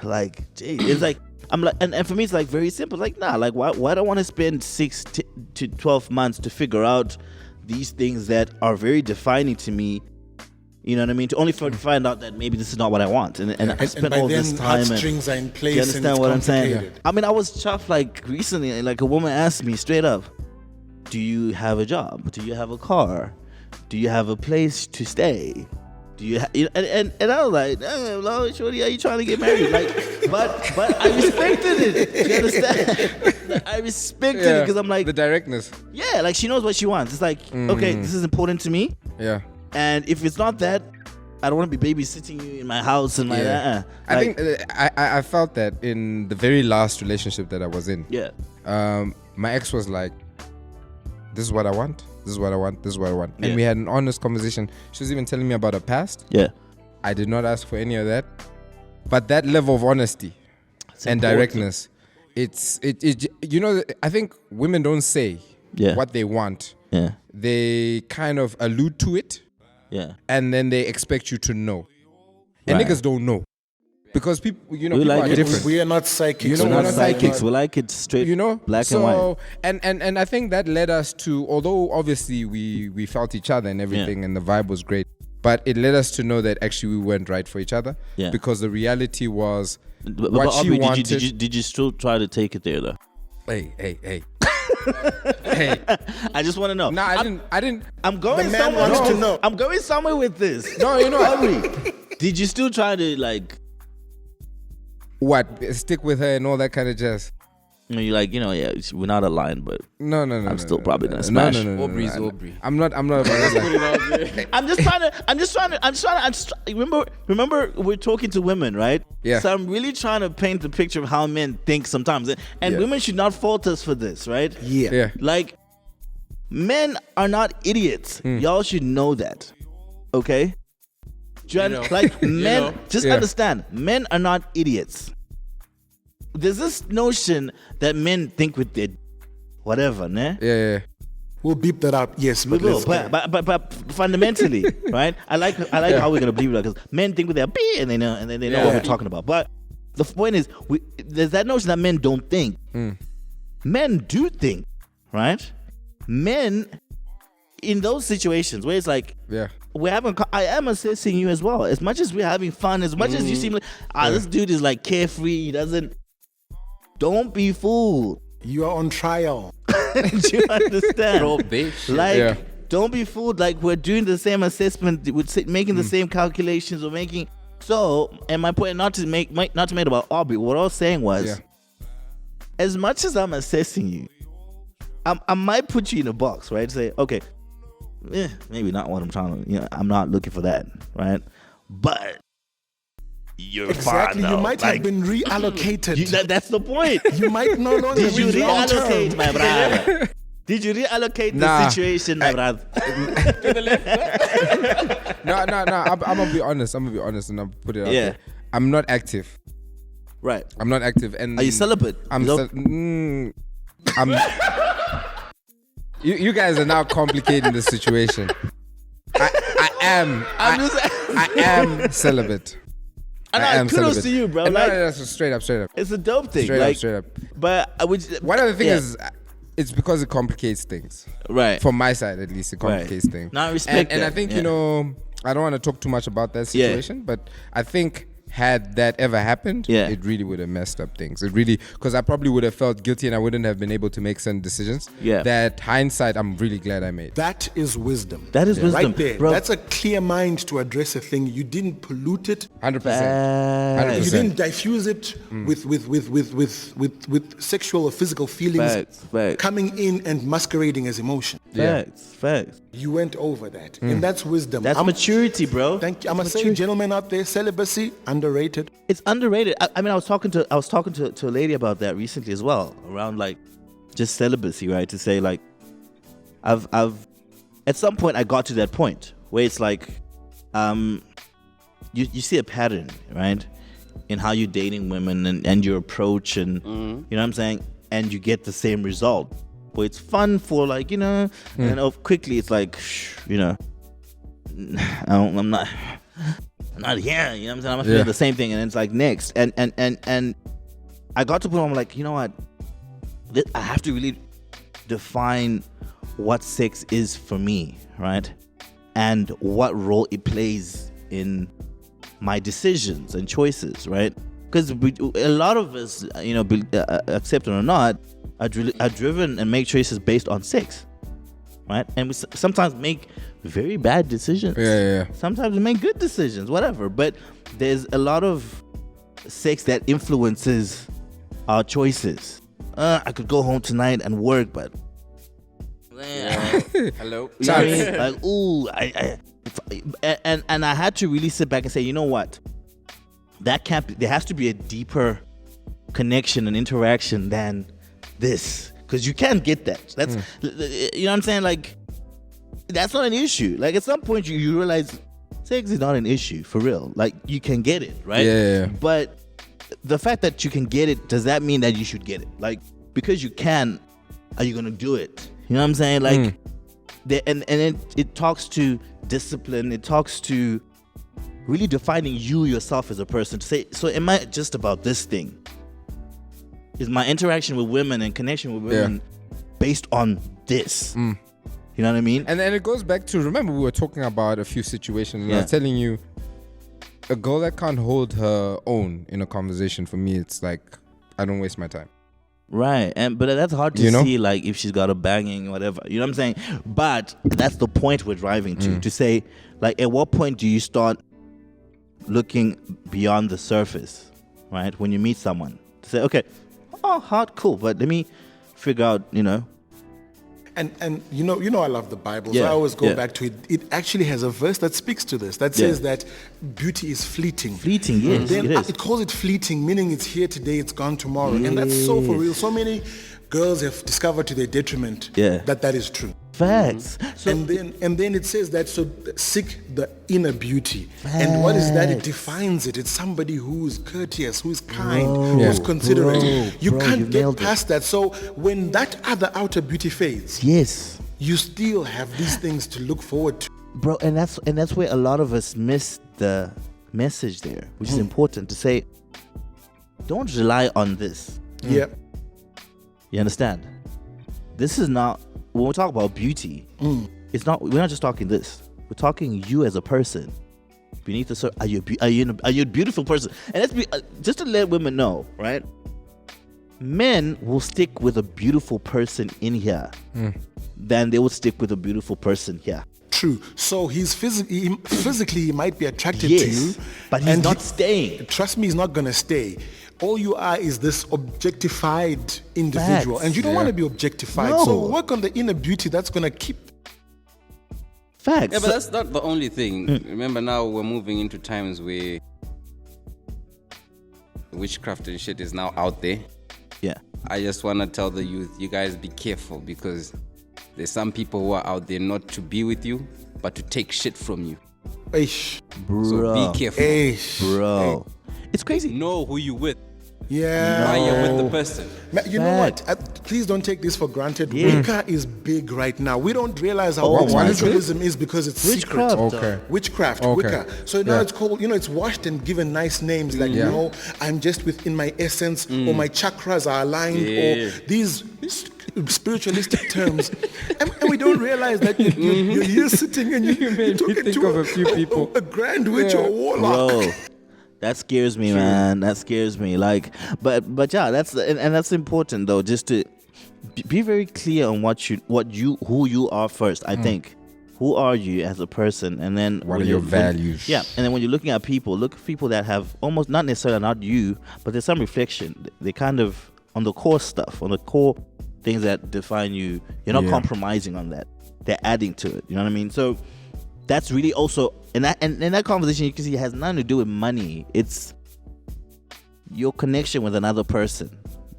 Like, gee, it's like, I'm like, and for me, it's like very simple. Like, nah, like, why do I want to spend 6 to 12 months to figure out these things that are very defining to me? You know what I mean? To only find out that maybe this is not what I want, and I spent all this time. Heartstrings are in place. You understand what I'm saying? Yeah. I mean, I was chuffed like recently. Like, a woman asked me straight up, "Do you have a job? Do you have a car? Do you have a place to stay? Do you?" And I was like, "Oh, shorty, are you trying to get married?" Like, but I respected it. You understand? I respected it because I'm like, the directness. Yeah, like, she knows what she wants. It's like, okay, this is important to me. Yeah. And if it's not that, I don't want to be babysitting you in my house and I think I felt that in the very last relationship that I was in. Yeah. My ex was like, "This is what I want. This is what I want. This is what I want." Yeah. And we had an honest conversation. She was even telling me about her past. Yeah. I did not ask for any of that, but that level of honesty and directness, it's I think women don't say what they want. Yeah. They kind of allude to it. Yeah. And then they expect you to know. And niggas don't know. Because people, people like are different. We are not psychics. We're not psychics. We like it straight, black and white. And I think that led us to, although obviously we felt each other and everything and the vibe was great, but it led us to know that actually we weren't right for each other. Yeah. Because the reality was but she Aubrey, wanted. Did you still try to take it there though? Hey. Hey, I just want to know. No, I didn't. I'm going The man somewhere. wants to know. I'm going somewhere with this. No, Aubrey, did you still try to like? What? Stick with her and all that kind of jazz. You're like, we're not aligned, but No. I'm still probably gonna smash. No. Aubrey's Aubrey. I'm not about that. I'm just trying to. Remember, we're talking to women, right? Yeah. So I'm really trying to paint the picture of how men think sometimes, and women should not fault us for this, right? Yeah. Like, men are not idiots. Y'all should know that. Okay? Like, men, just understand, men are not idiots. There's this notion that men think with their whatever, ne? Yeah. We'll beep that out. Yes, We but will, but fundamentally, right? I like how we're gonna believe that, because men think with their B and they know what we're talking about. But the point is, there's that notion that men don't think. Men do think, right? Men, in those situations where it's like, I am assessing you as well. As much as we're having fun, as much as you seem like, this dude is like carefree, he doesn't. Don't be fooled. You are on trial. Do you understand? Probation. Like, don't be fooled. Like, we're doing the same assessment, we're making the same calculations, we're making. So, and my point, not to make it about Aubrey, what I was saying was, as much as I'm assessing you, I might put you in a box, right? Say, okay, maybe not what I'm trying to, I'm not looking for that, right? But your exactly. father. You might have been reallocated. That's the point. You might no longer Did you be reallocate, my brother? Did you reallocate the situation, my brother? No. I'm gonna be honest. And I'll put it out there. I'm not active. Right. I'm not active. And are you celibate? You guys are now complicating the situation. I am celibate. I am kudos to you, bro. That's straight up. It's a dope thing. Straight up. But one of the things is, it's because it complicates things. Right. From my side, at least, it complicates things. Now I respect that. And I think, I don't want to talk too much about that situation, but I think had that ever happened, it really would have messed up things. It really, because I probably would have felt guilty and I wouldn't have been able to make certain decisions. Yeah. That hindsight, I'm really glad I made. That is wisdom. That is wisdom. Right there. Bro. That's a clear mind to address a thing. You didn't pollute it. 100%. You didn't diffuse it with sexual or physical feelings coming in and masquerading as emotion. Facts. You went over that. And that's wisdom. That's maturity, bro. Thank you. I must say, gentlemen out there, celibacy, underrated. It's underrated. I mean, I was talking to a lady about that recently as well, around like just celibacy, right? To say like, I've at some point I got to that point where it's like, you see a pattern, right, in how you're dating women and your approach and you know what I'm saying, and you get the same result. But it's fun for like, and quickly it's like, I'm not here, you know what I'm saying? I'm not feeling the same thing, and it's like next, and I got to the point where I'm like, you know what? I have to really define what sex is for me, right? And what role it plays in my decisions and choices, right? Because a lot of us, accept it or not, are driven and make choices based on sex, right? And we sometimes make very bad decisions. Sometimes we make good decisions, whatever. But there's a lot of sex that influences our choices. I could go home tonight and work, but hello. You know what I mean? Like, ooh, and I had to really sit back and say, you know what? That can't be, there has to be a deeper connection and interaction than this, because you can't get that. That's you know what I'm saying? Like, that's not an issue. Like, at some point you realize sex is not an issue for real. Like, you can get it, right? Yeah. But the fact that you can get it, does that mean that you should get it? Like, because you can, are you gonna do it? You know what I'm saying? Like, and it talks to discipline. It talks to really defining you yourself as a person. To say, so am I just about this thing? Is my interaction with women and connection with women based on this? You know what I mean? And then it goes back to, remember we were talking about a few situations, and I was telling you, a girl that can't hold her own in a conversation, for me, it's like, I don't waste my time. Right, but that's hard to see, like, if she's got a banging, whatever. You know what I'm saying? But that's the point we're driving to say, like, at what point do you start looking beyond the surface, right? When you meet someone, to say, okay, hot, cool, but let me figure out, And you know I love the Bible, so I always go back to it. It actually has a verse that speaks to this, that says that beauty is fleeting. Fleeting, yes, then it is. It calls it fleeting, meaning it's here today, it's gone tomorrow. And that's so for real. So many girls have discovered to their detriment that is true. Facts. So, and then it says that, so seek the inner beauty. And what is that? It defines it. It's somebody who's courteous, who's kind, who's considerate. You can't get past that. So when that other outer beauty fades, you still have these things to look forward to. Bro, and that's where a lot of us miss the message there, which is important to say, don't rely on this. Yeah. You understand? This is not, when we talk about beauty, it's not. We're not just talking this. We're talking you as a person. Beneath the surface, are you a beautiful person? And let's be just to let women know, right? Men will stick with a beautiful person in here than they would stick with a beautiful person here. True. So he's physically he might be attracted to you, but he's not staying. Trust me, he's not gonna stay. All you are is this objectified individual. Facts. And you don't want to be objectified. No. So work on the inner beauty that's going to keep. Facts. Yeah, but that's not the only thing. Remember, now we're moving into times where witchcraft and shit is now out there. Yeah. I just want to tell the youth, you guys be careful, because there's some people who are out there not to be with you, but to take shit from you. Eish. Bro. So be careful. Eish. Bro. It's crazy. Know who you with. Yeah. Why you're with the person. You know what? Please don't take this for granted. Wicca is big right now. We don't realize how big spiritualism is because it's Witchcraft. secret. Okay. Witchcraft, Okay. Wicca. So now it's called, it's washed and given nice names like, I'm just within my essence, or my chakras are aligned, or these spiritualistic terms. and we don't realize that you're here sitting and you're talking think to of a few people. a grand witch or a warlock. Bro. That scares me, man. That scares me. Like, but yeah, that's important though. Just to be very clear on who you are first. I think, who are you as a person, and then what are your values? And then when you're looking at people, look at people that have almost not necessarily not you, but there's some reflection. They kind of on the core stuff, on the core things that define you. You're not compromising on that. They're adding to it. You know what I mean? So that's really also. And in that conversation, you can see it has nothing to do with money. It's your connection with another person.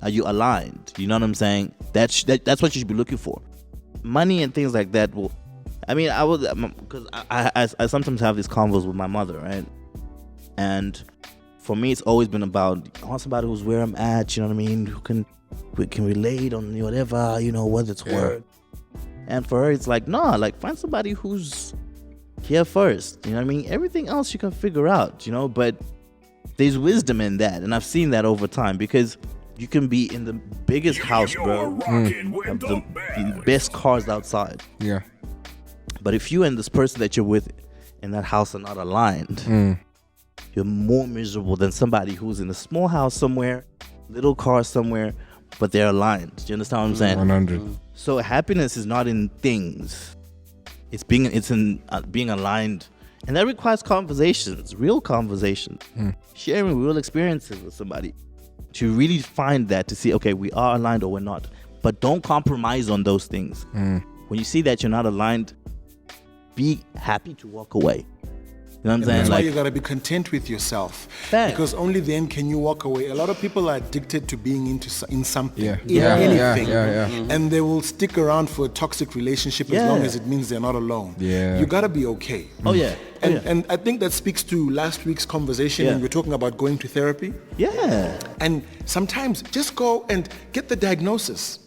Are you aligned? You know what I'm saying? That's what you should be looking for. Money and things like that will. I mean, because I sometimes have these convos with my mother, right? And for me, it's always been about I want somebody who's where I'm at. You know what I mean? Who can relate on whatever, whether it's work. And for her, it's like find somebody who's here first, you know what I mean? Everything else you can figure out, but there's wisdom in that, and I've seen that over time, because you can be in the biggest house, bro, have the best cars outside, but if you and this person that you're with in that house are not aligned, you're more miserable than somebody who's in a small house somewhere, little car somewhere, but they're aligned. Do you understand what I'm saying? 100. So happiness is not in things. It's in being aligned, and that requires conversations, real conversations, sharing real experiences with somebody to really find that, to see, okay, we are aligned or we're not, but don't compromise on those things. When you see that you're not aligned, be happy to walk away. You know what I'm saying? That's why you gotta be content with yourself. Because only then can you walk away. A lot of people are addicted to being in something, anything, and they will stick around for a toxic relationship as long as it means they're not alone. You gotta be okay. And I think that speaks to last week's conversation when we were talking about going to therapy. And sometimes just go and get the diagnosis.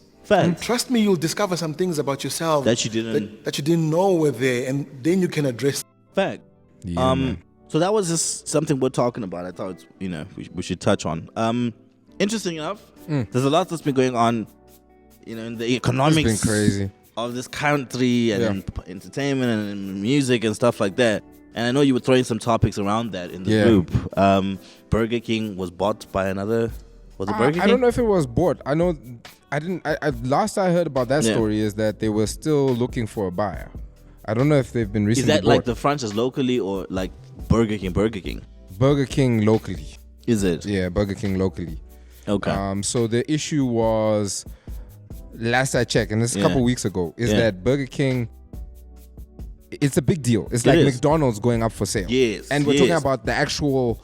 Trust me, you'll discover some things about yourself that you didn't know were there, and then you can address. So that was just something we're talking about. I thought we should touch on. Interesting enough, there's a lot that's been going on, in the economics it's been crazy. Of this country and entertainment and music and stuff like that. And I know you were throwing some topics around that in the group. Burger King was bought by another. Was it Burger King? I don't know if it was bought. I know I didn't. Last I heard about that story is that they were still looking for a buyer. I don't know if they've been recently. Is that bought. like the franchise locally or like Burger King? Burger King locally. Is it? Yeah, Burger King locally. Okay. So the issue was, last I checked, and this is a couple weeks ago, is that Burger King, it's a big deal. It's like McDonald's going up for sale. Yes. And we're talking about the actual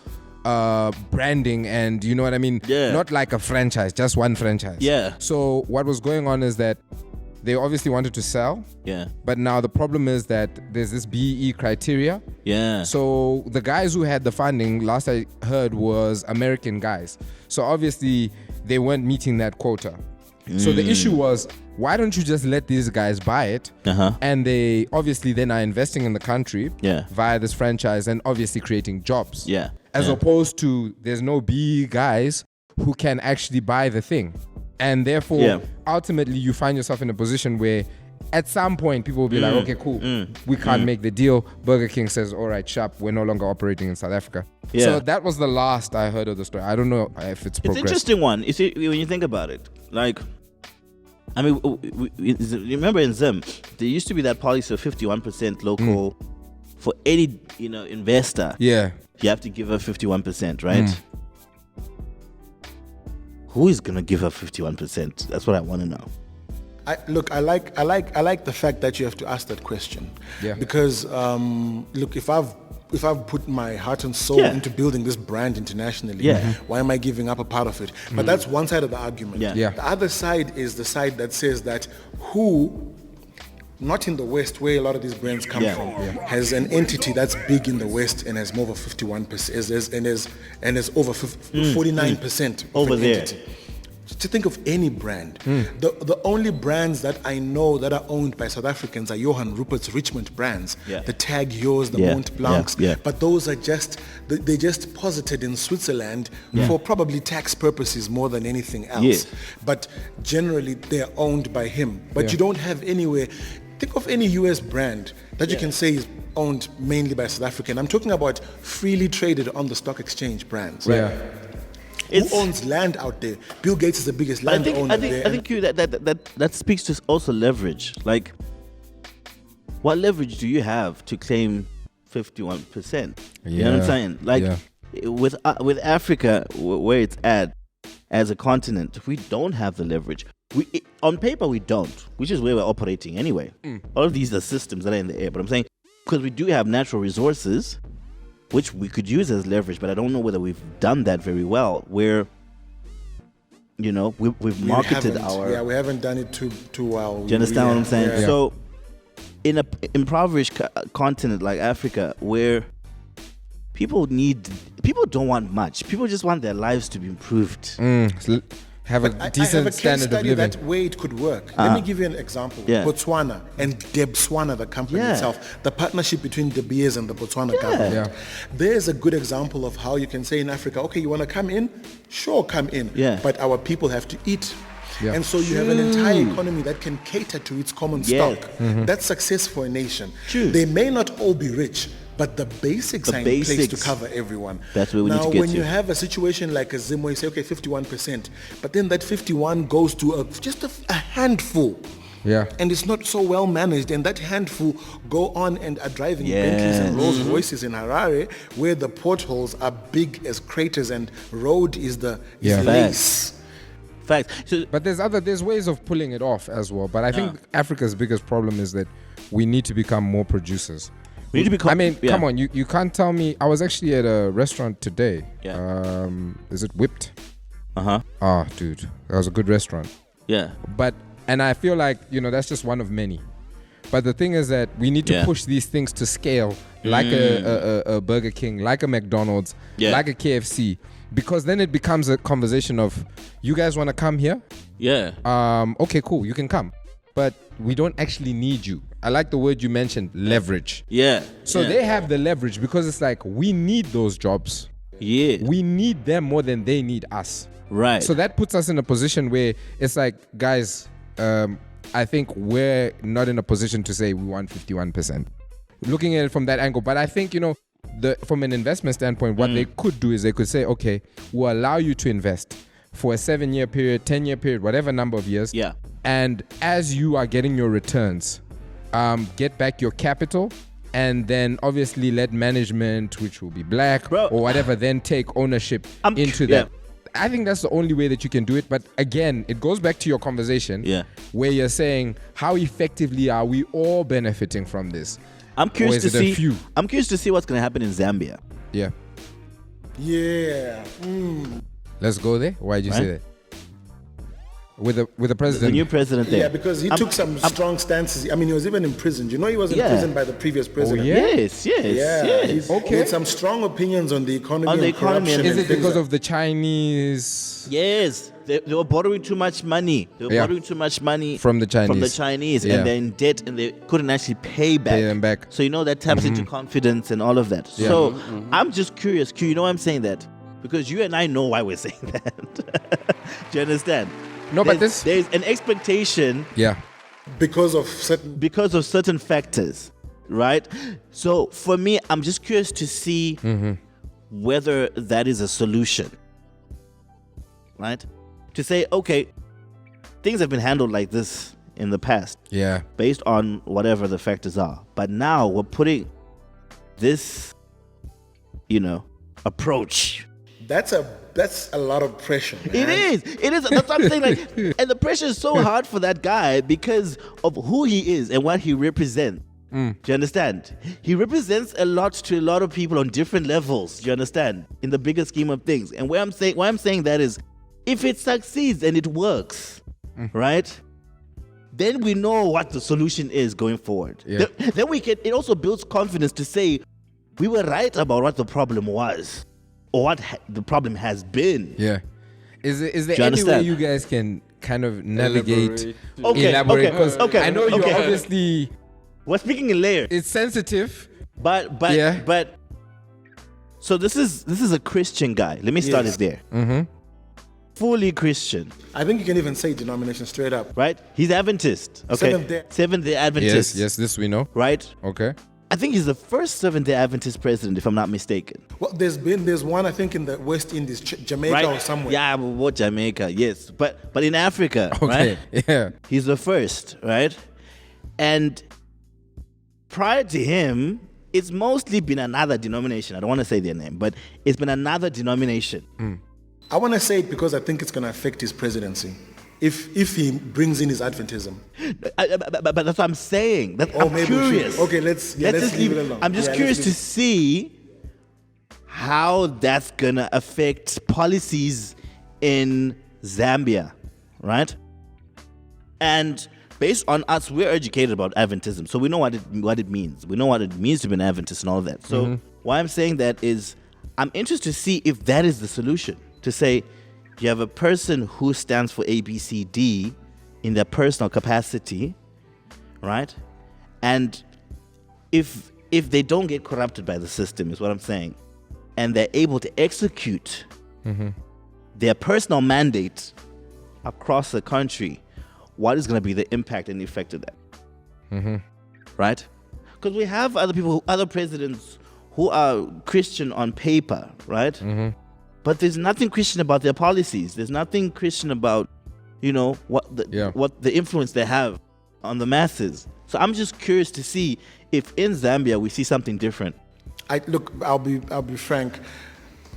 branding, and you know what I mean? Not like a franchise, just one franchise. So what was going on is that they obviously wanted to sell. But now the problem is that there's this BEE criteria. So the guys who had the funding, last I heard, was American guys. So obviously they weren't meeting that quota. So the issue was, why don't you just let these guys buy it? And they obviously then are investing in the country via this franchise and obviously creating jobs. As opposed to there's no BEE guys who can actually buy the thing. And therefore, ultimately, you find yourself in a position where at some point, people will be like, okay, cool, we can't make the deal. Burger King says, all right, sharp, we're no longer operating in South Africa. So that was the last I heard of the story. I don't know if it's progressed. It's an interesting one. You see, when you think about it, like, I mean, remember in Zim, there used to be that policy of 51% local for any, investor. You have to give her 51%, right? Who is gonna give her 51%? That's what I want to know. I like the fact that you have to ask that question. Because look, if if I've put my heart and soul into building this brand internationally, why am I giving up a part of it? But that's one side of the argument. The other side is the side that says that not in the West, where a lot of these brands come from, has an entity that's big in the West and has more over 51%, and has over 49% over there. Entity. To think of any brand, the only brands that I know that are owned by South Africans are Johann Rupert's Richmond brands, the Tag Yours, the Mont Blancs, but those are they're just posited in Switzerland for probably tax purposes more than anything else. But generally they're owned by him. But you don't have anywhere. Think of any US brand that you can say is owned mainly by South African. I'm talking about freely traded on the stock exchange brands. Who owns land out there? Bill Gates is the biggest landowner there. I think that speaks to also leverage. Like, what leverage do you have to claim 51%? You know what I'm saying? Like, with Africa, where it's at as a continent, we don't have the leverage. On paper, we don't, which is where we're operating anyway. All of these are systems that are in the air. But I'm saying, because we do have natural resources, which we could use as leverage, but I don't know whether we've done that very well. Where, we've marketed our... Yeah, we haven't done it too well. Do you understand what I'm saying? Yeah. So, in an impoverished continent like Africa, where people don't want much. People just want their lives to be improved. Have a decent standard of living. That way it could work. Let me give you an example. Botswana and Debswana, the company itself, the partnership between De Beers and the Botswana government. There's a good example of how you can say in Africa, okay, you want to come in? Sure, come in. But our people have to eat. And so you have an entire economy that can cater to its common stock. That's success for a nation. They may not all be rich, but the basics are in place to cover everyone. That's where we need to get to. Now, when you have a situation like a Zim where you say, okay, 51%, but then that 51 goes to just a handful. And it's not so well managed, and that handful go on and are driving Bentleys and Rolls Royces in Harare, where the potholes are big as craters and road is the lace. Facts. So, but there's ways of pulling it off as well. But I think Africa's biggest problem is that we need to become more producers. We need to become. I mean, come on, you can't tell me. I was actually at a restaurant today. Is it Whipped? Oh, dude, that was a good restaurant. And I feel like that's just one of many. But the thing is that we need to push these things to scale, like a Burger King, like a McDonald's, like a KFC. Because then it becomes a conversation of, you guys want to come here? Okay, cool, you can come. But we don't actually need you. I like the word you mentioned, leverage. So they have the leverage because it's like, we need those jobs. We need them more than they need us. Right. So that puts us in a position where it's like, guys, I think we're not in a position to say we want 51%. Looking at it from that angle. But I think, from an investment standpoint, what they could do is they could say, okay, we'll allow you to invest for a 7-year period, 10-year period, whatever number of years. And as you are getting your returns, get back your capital, and then obviously let management, which will be black or whatever, then take ownership into that. I think that's the only way that you can do it. But again, it goes back to your conversation where you're saying, how effectively are we all benefiting from this? I'm curious to see. I'm curious to see what's going to happen in Zambia. Let's go there. Why did you say that? With the president, the new president there. Because he took some strong stances. I mean, he was even imprisoned. He was imprisoned by the previous president. Yes. He had some strong opinions on the economy. On the economy, is it because of the Chinese? Yes, they were borrowing too much money. They were borrowing too much money from the Chinese, and they're in debt, and they couldn't actually pay them back. So that taps into confidence and all of that. So I'm just curious, Q. You know why I'm saying that? Because you and I know why we're saying that. Do you understand? No, but there's an expectation. Because of certain factors, right? So for me, I'm just curious to see whether that is a solution, right? To say, okay, things have been handled like this in the past, based on whatever the factors are. But now we're putting this, approach. That's a lot of pressure, man. It is. That's what I'm saying. And the pressure is so hard for that guy because of who he is and what he represents. Do you understand? He represents a lot to a lot of people on different levels. Do you understand? In the bigger scheme of things. And why I'm saying that is, if it succeeds and it works, right? Then we know what the solution is going forward. Yeah. Then it also builds confidence to say we were right about what the problem was or what the problem has been. Yeah. Is there any way you guys can kind of navigate, elaborate? Because I know you're obviously... We're speaking in layers. It's sensitive. But so this is a Christian guy. Let me start it there. Mm-hmm. Fully Christian. I think you can even say denomination straight up. Right? He's Adventist. Okay. Seventh-day Adventist. Yes, this we know. Right? Okay. I think he's the first Seventh-day Adventist president, if I'm not mistaken. Well, there's one I think in the West Indies, Jamaica or somewhere. Yeah, what Jamaica? Yes, but in Africa, okay. Right? Yeah. He's the first, right? And prior to him, it's mostly been another denomination. I don't want to say their name, but it's been another denomination. I want to say it because I think it's going to affect his presidency if he brings in his Adventism. But that's what I'm saying. I'm curious. Okay, let's just leave it alone. I'm just curious to see how that's going to affect policies in Zambia, right? And based on us, we're educated about Adventism, so we know what it means. We know what it means to be an Adventist and all of that. So why I'm saying that is I'm interested to see if that is the solution. To say you have a person who stands for A, B, C, D in their personal capacity, right? And if they don't get corrupted by the system, is what I'm saying, and they're able to execute their personal mandate across the country, what is going to be the impact and the effect of that? Right? Because we have other presidents who are Christian on paper, right? But there's nothing Christian about their policies. There's nothing Christian about, what the influence they have on the masses. So I'm just curious to see if in Zambia we see something different. I'll be frank.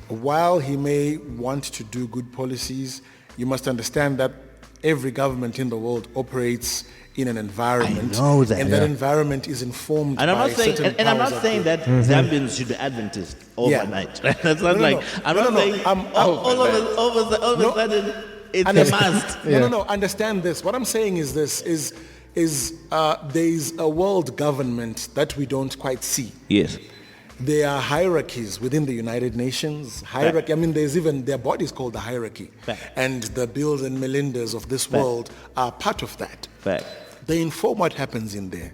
While he may want to do good policies, you must understand that every government in the world operates in an environment, and that environment is informed and I'm by not saying, certain and I'm not powers saying that Zambians should be Adventist overnight. Yeah. That's not I'm not saying all of a sudden it's a must. No. Understand this. What I'm saying is this: there's a world government that we don't quite see. Yes. There are hierarchies within the United Nations. Hierarchy. I mean, there's even their bodies called the hierarchy, and the Bills and Melindas of this world are part of that. They inform what happens in there.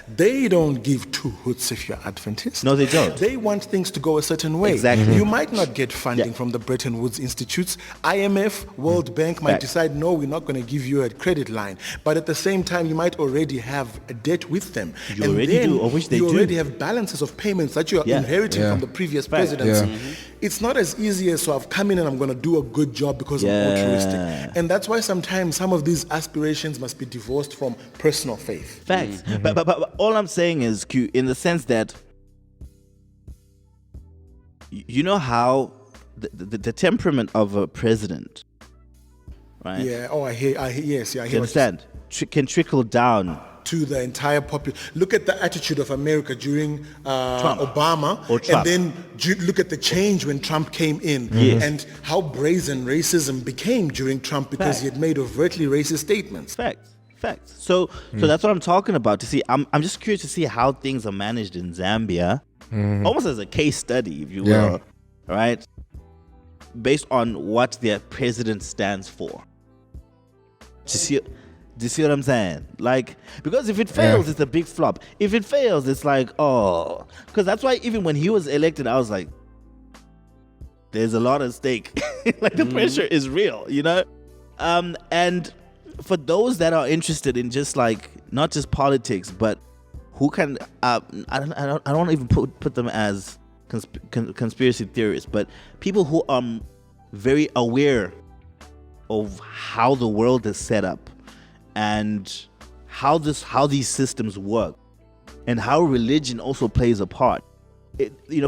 They don't give two hoots if you're Adventist. No, they don't. They want things to go a certain way. Exactly. You might not get funding from the Bretton Woods Institutes. IMF, World Bank might decide, no, we're not going to give you a credit line. But at the same time, you might already have a debt with them. You already do, or which they do. You already have balances of payments that you're inheriting from the previous presidency. It's not as easy as, so I've come in and I'm going to do a good job because I'm altruistic. And that's why sometimes some of these aspirations must be divorced from personal faith. Facts. But all I'm saying is, Q, in the sense that you know how the temperament of a president, right? Yeah. Oh, I hear. Yes. Yeah. I hear. You understand? Can trickle down to the entire population. Look at the attitude of America during Obama, or Trump. And then look at the change when Trump came in, and how brazen racism became during Trump because he had made overtly racist statements. Facts. So that's what I'm talking about. To see, I'm just curious to see how things are managed in Zambia, almost as a case study, if you will, right? Based on what their president stands for. Do you see what I'm saying? Like, because if it fails, it's a big flop. If it fails, it's like, oh. Because that's why even when he was elected, I was like, there's a lot at stake. Like, the pressure is real, And for those that are interested in just like, not just politics, but who can, I don't even put them as conspiracy theorists, but people who are very aware of how the world is set up, and how these systems work, and how religion also plays a part.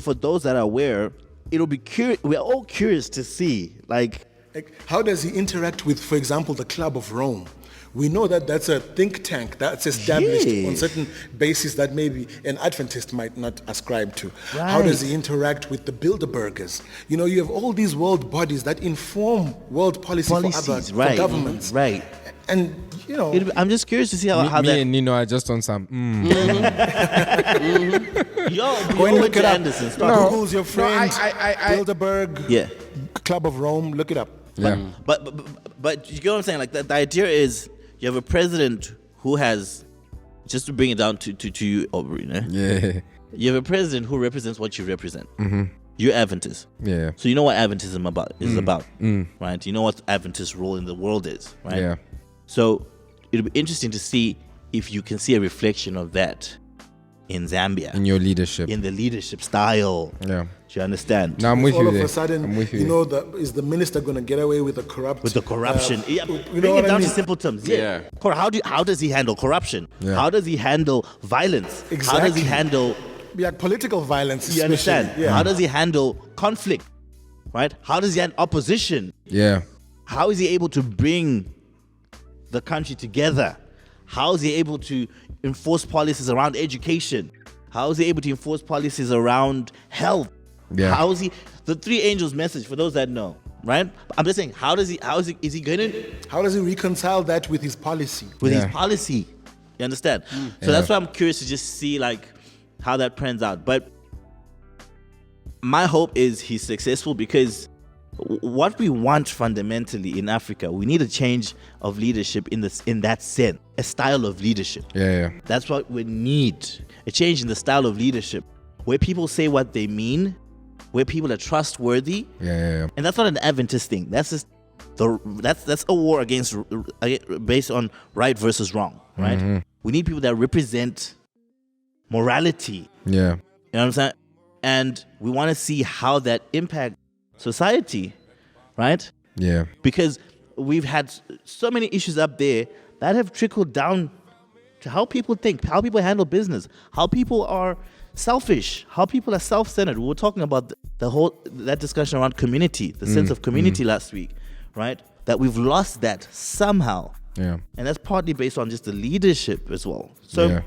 For those that are aware, it'll be curious. We're all curious to see, like, Like, how does he interact with, for example, the Club of Rome? We know that that's a think tank that's established on certain basis that maybe an Adventist might not ascribe to. Right. How does he interact with the Bilderbergers? You know, you have all these world bodies that inform world policies for governments. Right. And, you know... I'm just curious to see how me that... and Nino are just on some... Yo, go and look it up. Google's your friend, Bilderberg, Club of Rome, look it up. Yeah. But you get what I'm saying? Like, the idea is... You have a president who has, just to bring it down to you, Aubrey, you have a president who represents what you represent. Mm-hmm. You're Adventist. Yeah. So you know what Adventism is about, right? You know what Adventist role in the world is, right? Yeah. So it'll be interesting to see if you can see a reflection of that in Zambia. In your leadership. In the leadership style. Yeah. Do you understand? No, I'm with you. All of a sudden, you know, is the minister going to get away with the corruption? Bring it down to simple terms. Yeah. How does he handle corruption? Yeah. How does he handle violence? Exactly. How does he handle political violence? You understand? Yeah. How does he handle conflict? Right? How does he handle opposition? Yeah. How is he able to bring the country together? How is he able to enforce policies around education? How is he able to enforce policies around health? Yeah. How is he? The three angels message, for those that know, right? I'm just saying, is he going to? How does he reconcile that with his policy? His policy. You understand? So that's why I'm curious to just see like how that pans out. But my hope is he's successful, because what we want fundamentally in Africa, we need a change of leadership in that sense, a style of leadership. Yeah. That's what we need, a change in the style of leadership, where people say what they mean, where people are trustworthy. Yeah. And that's not an Adventist thing. That's just that's a war based on right versus wrong, right? Mm-hmm. We need people that represent morality. Yeah. You know what I'm saying? And we want to see how that impacts society, right? Yeah. Because we've had so many issues up there that have trickled down to how people think, how people handle business, how people are selfish, how people are self-centered. We were talking about that discussion around community, the sense of community last week, right? That we've lost that somehow. Yeah. And that's partly based on just the leadership as well. So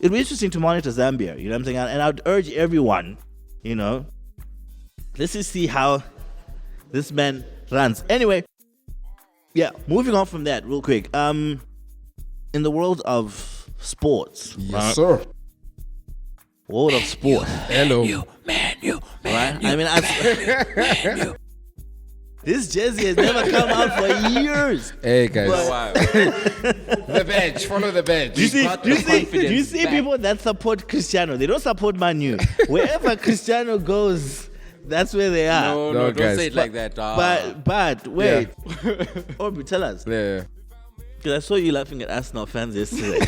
it'll be interesting to monitor Zambia, you know what I'm saying? And I would urge everyone, you know, let's just see how this man runs. Anyway, moving on from that real quick. In the world of sports. Yes, sir. World of sports. Hello. Man, you. Right? I mean, this jersey has never come out for years. Hey, guys. The bench. Follow the bench. Do you see people that support Cristiano? They don't support Man U. Wherever Cristiano goes, that's where they are. No, don't guys. Say it like that. But wait. Aubrey, tell us. Yeah. Because I saw you laughing at Arsenal fans yesterday.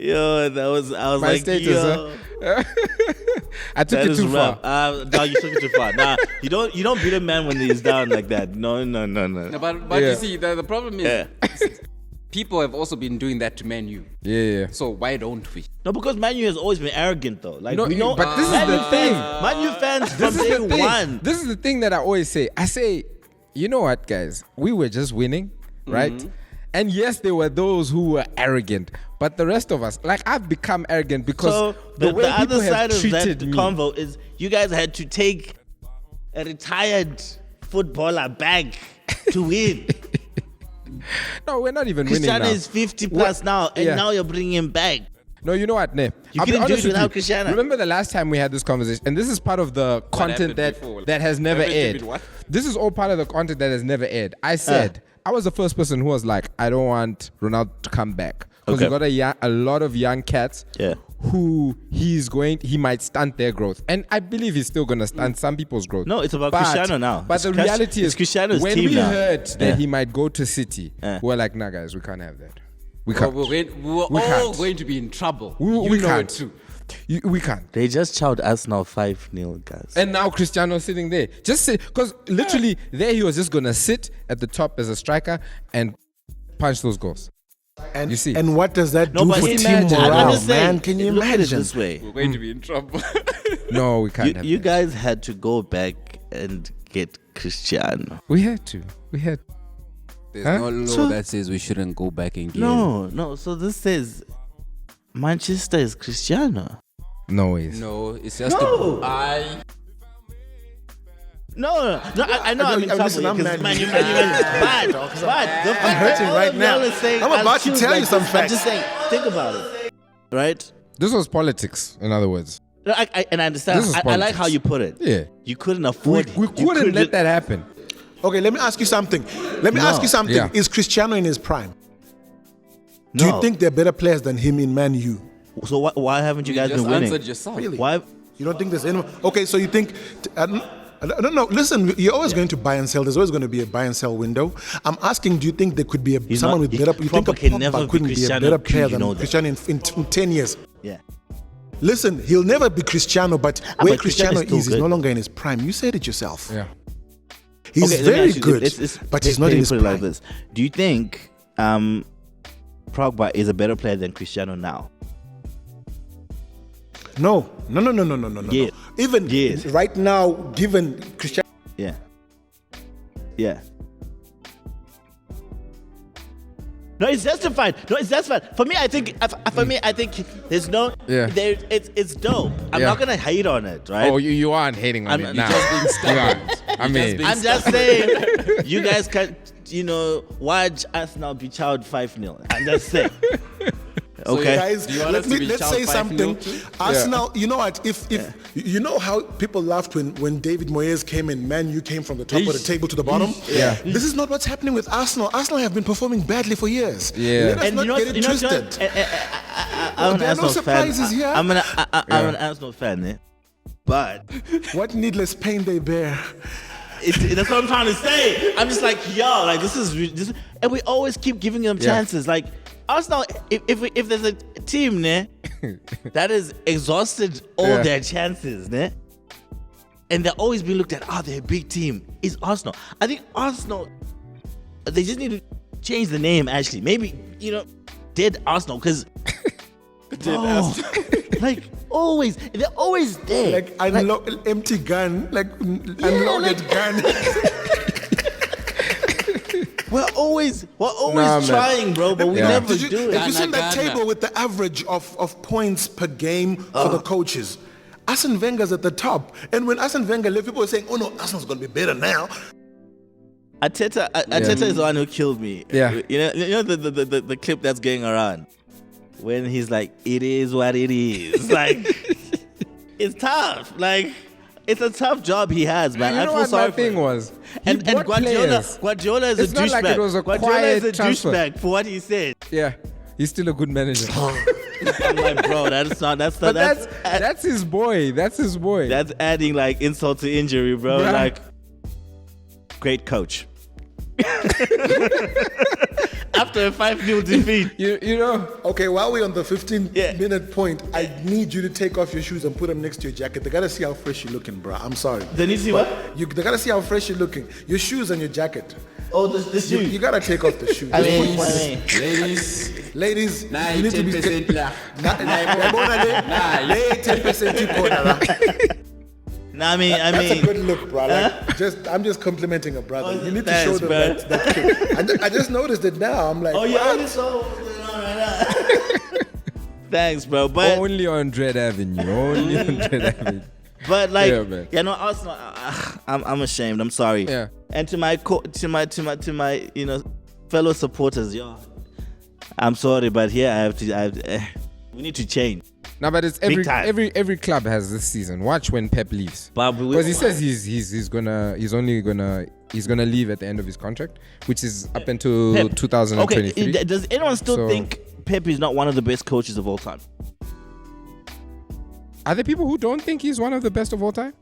Yo, I was my like, status, yo. Huh? I took it too far. No, you took it too far. Nah, you don't beat a man when he's down like that. No. But you see, the problem is people have also been doing that to Man U. Yeah. So why don't we? No, because Man U has always been arrogant though. Like, no, we know, but this is the thing. Man U fans from day one. This is the thing that I always say. I say, you know what, guys? We were just winning, right? Mm-hmm. And yes, there were those who were arrogant, but the rest of us, like, I've become arrogant because the way people have treated me. The convo is you guys had to take a retired footballer back to win. No, we're not even winning now. Cristiano is 50 plus now, and now you're bringing him back. No, you know what, Ne? You couldn't do it without Cristiano. Remember the last time we had this conversation, and this is part of the content that has never aired. This is all part of the content that has never aired. I said, I was the first person who was like, I don't want Ronaldo to come back. Because we got a lot of young cats who he might stunt their growth. And I believe he's still going to stunt some people's growth. No, it's about Cristiano now. But the reality is, Cristiano's when team we now. heard that he might go to City, we're like, nah, guys, we can't have that. We can't. We're all going to be in trouble. We can't. Too. We can't. They just chowed Arsenal 5-0, guys. And now Cristiano's sitting there. Just sit, because literally there he was just going to sit at the top as a striker and punch those goals. And you see. And what does that do for team morale, man? Can you imagine? This way. We're going to be in trouble. No, we can't. You guys had to go back and get Cristiano. We had to. There's no law that says we shouldn't go back and get him. No. So this says Manchester is Cristiano. No ways. No, it's just No. No, I know I'm in trouble listen, I'm because mad. but I'm hurting right now. I'm about to tell you some facts. I'm just saying, think about it, right? This was politics, in other words. I understand. This is I like politics. how you put it. Yeah. You couldn't afford. We couldn't let that happen. Okay, let me ask you something. Yeah. Is Cristiano in his prime? Do you think they're better players than him in Man U? So why haven't you guys just been winning? answered yourself. Really? Why? You don't think there's anyone? Okay, so you think? I don't know. Listen, you're always going to buy and sell. There's always going to be a buy and sell window. I'm asking, do you think there could be someone with better? You think a Pogba couldn't be a better player than Cristiano in 10 years? Yeah. Listen, he'll never be Cristiano, but where but Cristiano Cristiano is is, still he's no good. longer in his prime. You said it yourself. Yeah. He's Okay, let me very ask you, good, but he's not in his put prime. it like this. Do you think Pogba is a better player than Cristiano now? No. Yeah. Even Yes. right now, given Cristiano. Yeah. No, it's justified. For me, I think there's no. Yeah. There, it's dope. I'm Yeah. not gonna hate on it, right? Oh, you aren't hating on I'm- it you're now. just being stubborn. You aren't. I mean, I'm just saying, you guys can, watch us now be child 5-0. I'm just saying. Okay. Guys, Do you want us to be let's child say 5-0 something. too? Arsenal, you know what? If you know how people laughed when David Moyes came and Man U came from the top of the table to the bottom. Yeah. This is not what's happening with Arsenal. Arsenal have been performing badly for years. Yeah. Let us not get it twisted. I'm an There are no Arsenal fan. surprises here. I'm an Arsenal fan, eh? But What needless pain they bear. that's what I'm trying to say. I'm just like, yo, like this is, and we always keep giving them chances. Like Arsenal, if there's a team, ne, that has exhausted all their chances, ne, and they're always being looked at, they're a big team. It's Arsenal. I think Arsenal, they just need to change the name. Actually, maybe Dead Arsenal, because like always, they're always there. Like empty gun, like unloaded gun. We're always Nah, trying, bro, but we never do it. Have you seen that Ghana. table with the average of points per game for the coaches? Arsene Wenger's at the top. And when Arsene Wenger left, people were saying, oh no, Arsenal's going to be better now. Arteta is the one who killed me. Yeah. You know the clip that's going around when he's like, it is what it is. Like, it's tough. Like, it's a tough job he has, man. you know I feel what sorry my thing for him. was? And Guardiola is It's a not douchebag. like it was a Guardiola is a quiet transfer. douchebag for what he said. Yeah. He's still a good manager. I'm like, bro, But that's his boy. That's his boy. That's adding like insult to injury, bro. Bruh. Like, great coach. After a 5-0 defeat. You know. Okay, while we're on the 15-minute point, I need you to take off your shoes and put them next to your jacket. They got to see how fresh you're looking, bro. I'm sorry. Then you see what? They got to see how fresh you're looking. Your shoes and your jacket. Oh, this You, shoe. you got to take off the shoes. Ladies, you need to be... 10% la. 10% Nah, I mean, That's a good look, bro. Like, I'm just complimenting a brother. Oh, You need to thanks, show them bro. that kick. I just noticed it now. I'm like, oh, yeah, what? it's all going on right now. Thanks, bro. But Only on Dread Avenue. Only on Dread Avenue. But like, Yeah, man. Arsenal. I'm ashamed. I'm sorry. Yeah. And to my fellow supporters, I'm sorry, but here I have to. We need to change. No, but it's Big time. every club has this season. Watch when Pep leaves. Because he says he's gonna leave at the end of his contract, which is up until Pep. 2023. Okay, does anyone still think Pep is not one of the best coaches of all time? Are there people who don't think he's one of the best of all time?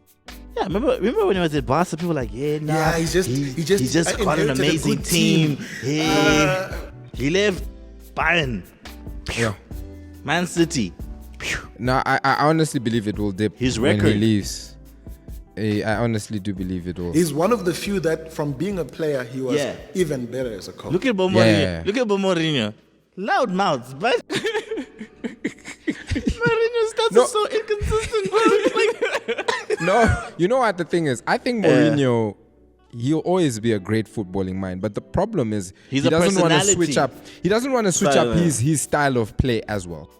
Yeah, remember when he was at Barca, people were like, Yeah, he just got an inherited a amazing good team. He left Bayern, Yeah. Man City. No, I honestly believe it will dip His when record. he leaves. I honestly do believe it will. He's one of the few that, from being a player, he was even better as a coach. Look at Mourinho. Yeah. Look at Mourinho. Loud mouths, but Mourinho starts is so inconsistent, bro. No, you know what the thing is? I think Mourinho, he'll always be a great footballing mind, but the problem is he doesn't want to switch up. He doesn't want to switch up his style of play as well.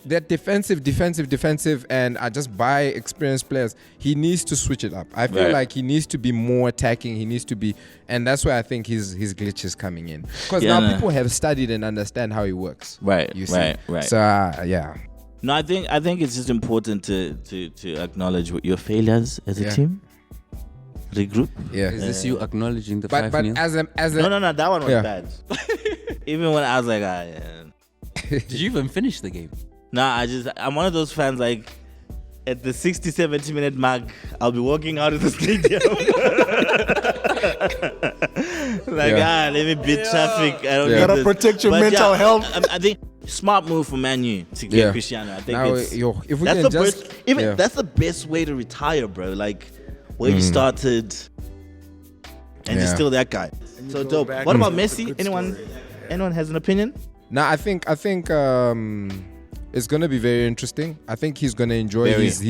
That defensive, and I just buy experienced players. He needs to switch it up. I feel like he needs to be more attacking. He needs to be, and that's where I think his glitch is coming in. Because now people have studied and understand how he works. Right. You see? Right. So yeah. No, I think it's just important to acknowledge your failures as a team. Regroup. Yeah. Is this you acknowledging the 5-0? But as a no, that one was bad. Even when I was like, Did you even finish the game? Nah, I'm one of those fans, like, at the 60, 70 minute mark, I'll be walking out of the stadium. Let me beat traffic. I don't gotta protect your mental health. I think smart move for Man U to get Cristiano. I think now, if we can that's the best way to retire, bro. Like, where you started, and you're still that guy. So dope. What about Messi? Anyone has an opinion? Nah, I think it's gonna be very interesting. I think he's gonna enjoy his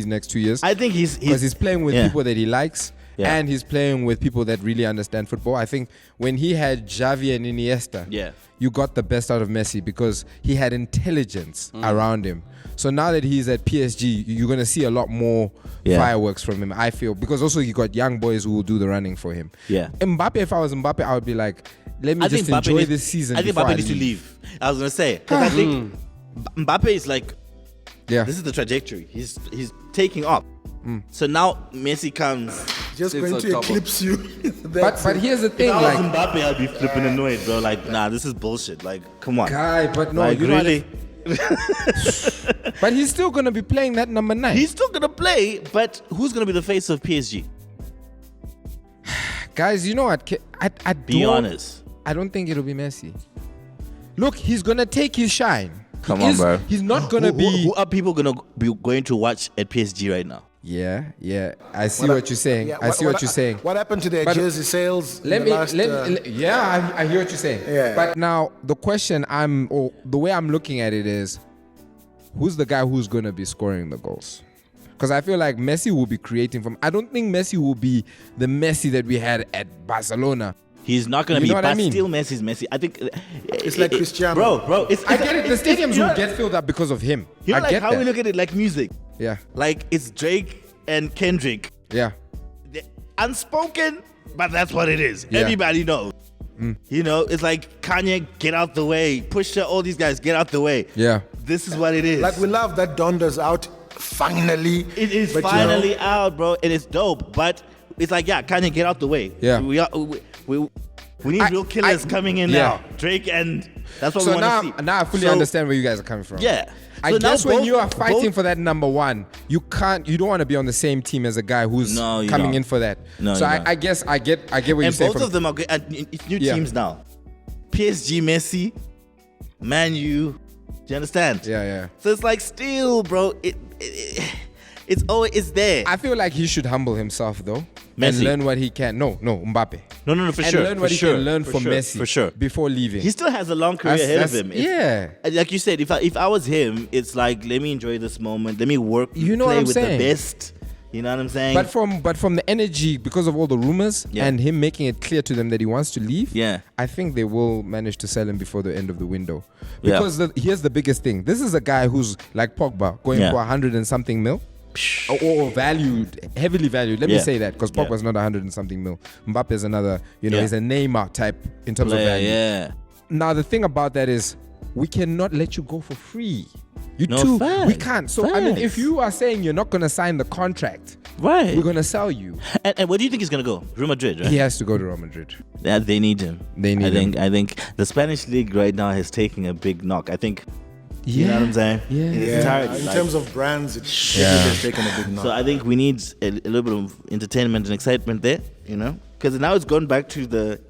next 2 years. I think because he's playing with people that he likes, and he's playing with people that really understand football. I think when he had Xavi and Iniesta, you got the best out of Messi because he had intelligence around him. So now that he's at PSG, you're gonna see a lot more fireworks from him. I feel because also he got young boys who will do the running for him. Yeah, Mbappe. If I was Mbappe, I would be like, let me just enjoy this season. I think Mbappe needs to leave. I was gonna say because I think Mbappe is like, this is the trajectory. He's taking up. So now Messi comes, just going to eclipse you. but here's the thing, if I was Mbappe, I'd be flipping annoyed, bro. Like, nah, this is bullshit. Like, come on, guy. But no, like, you really. But he's still gonna be playing that number 9. He's still gonna play, but who's gonna be the face of PSG? Guys, you know what? Be honest. I don't think it'll be Messi. Look, he's gonna take his shine. Come on, bro. He's not gonna be. Who are people gonna be going to watch at PSG right now? Yeah. I see what you're saying. Yeah, I see what you're saying. What happened to their jersey sales? I hear what you're saying. Yeah. But now the question the way I'm looking at it is, who's the guy who's gonna be scoring the goals? Because I feel like Messi will be creating from. I don't think Messi will be the Messi that we had at Barcelona. He's not going to be, but still Messi's Messi. I think it's like Cristiano. Bro. I get it. The stadiums will get filled up because of him. You know, like how we look at it like music. Yeah. Like it's Drake and Kendrick. Yeah. Unspoken, but that's what it is. Yeah. Everybody knows. You know, it's like Kanye, get out the way. Pusha, all these guys, get out the way. Yeah. This is what it is. Like we love that Donda's out. Finally. It is finally out, bro. And it's dope. But it's like, Kanye, get out the way. Yeah. We need real killers coming in now. Drake and that's what we want to see. Now I fully understand where you guys are coming from. Yeah. I guess when you are fighting for that number 1, you don't want to be on the same team as a guy who's coming in for that. No, so I guess I get what you're saying. And both of them are it's new teams now. PSG, Messi, Man U. Do you understand? Yeah. So it's like still, bro, it's there. I feel like he should humble himself though. Messi. And learn what he can. No, Mbappe. No, for sure. And learn what he can learn from Messi for sure. Before leaving. He still has a long career ahead of him. Like you said, if I was him, it's like, let me enjoy this moment. Let me work, play with the best. You know what I'm saying? But from the energy, because of all the rumors and him making it clear to them that he wants to leave, I think they will manage to sell him before the end of the window. Because here's the biggest thing. This is a guy who's like Pogba, going for 100 and something mil. Or heavily valued. Let me say that, because Pogba's not 100 and something mil. Mbappe is another, he's a Neymar type in terms of value. Yeah. Now the thing about that is, we cannot let you go for free. We can't. So I mean, if you are saying you're not going to sign the contract, right, we're going to sell you. And where do you think he's going to go? Real Madrid, right? He has to go to Real Madrid. Yeah, they need him. I think the Spanish league right now is taking a big knock. I think. You know what I'm saying? Yeah. In terms of brands, it's taken a big knock. So I think we need a little bit of entertainment and excitement there, because now it's gone back to the,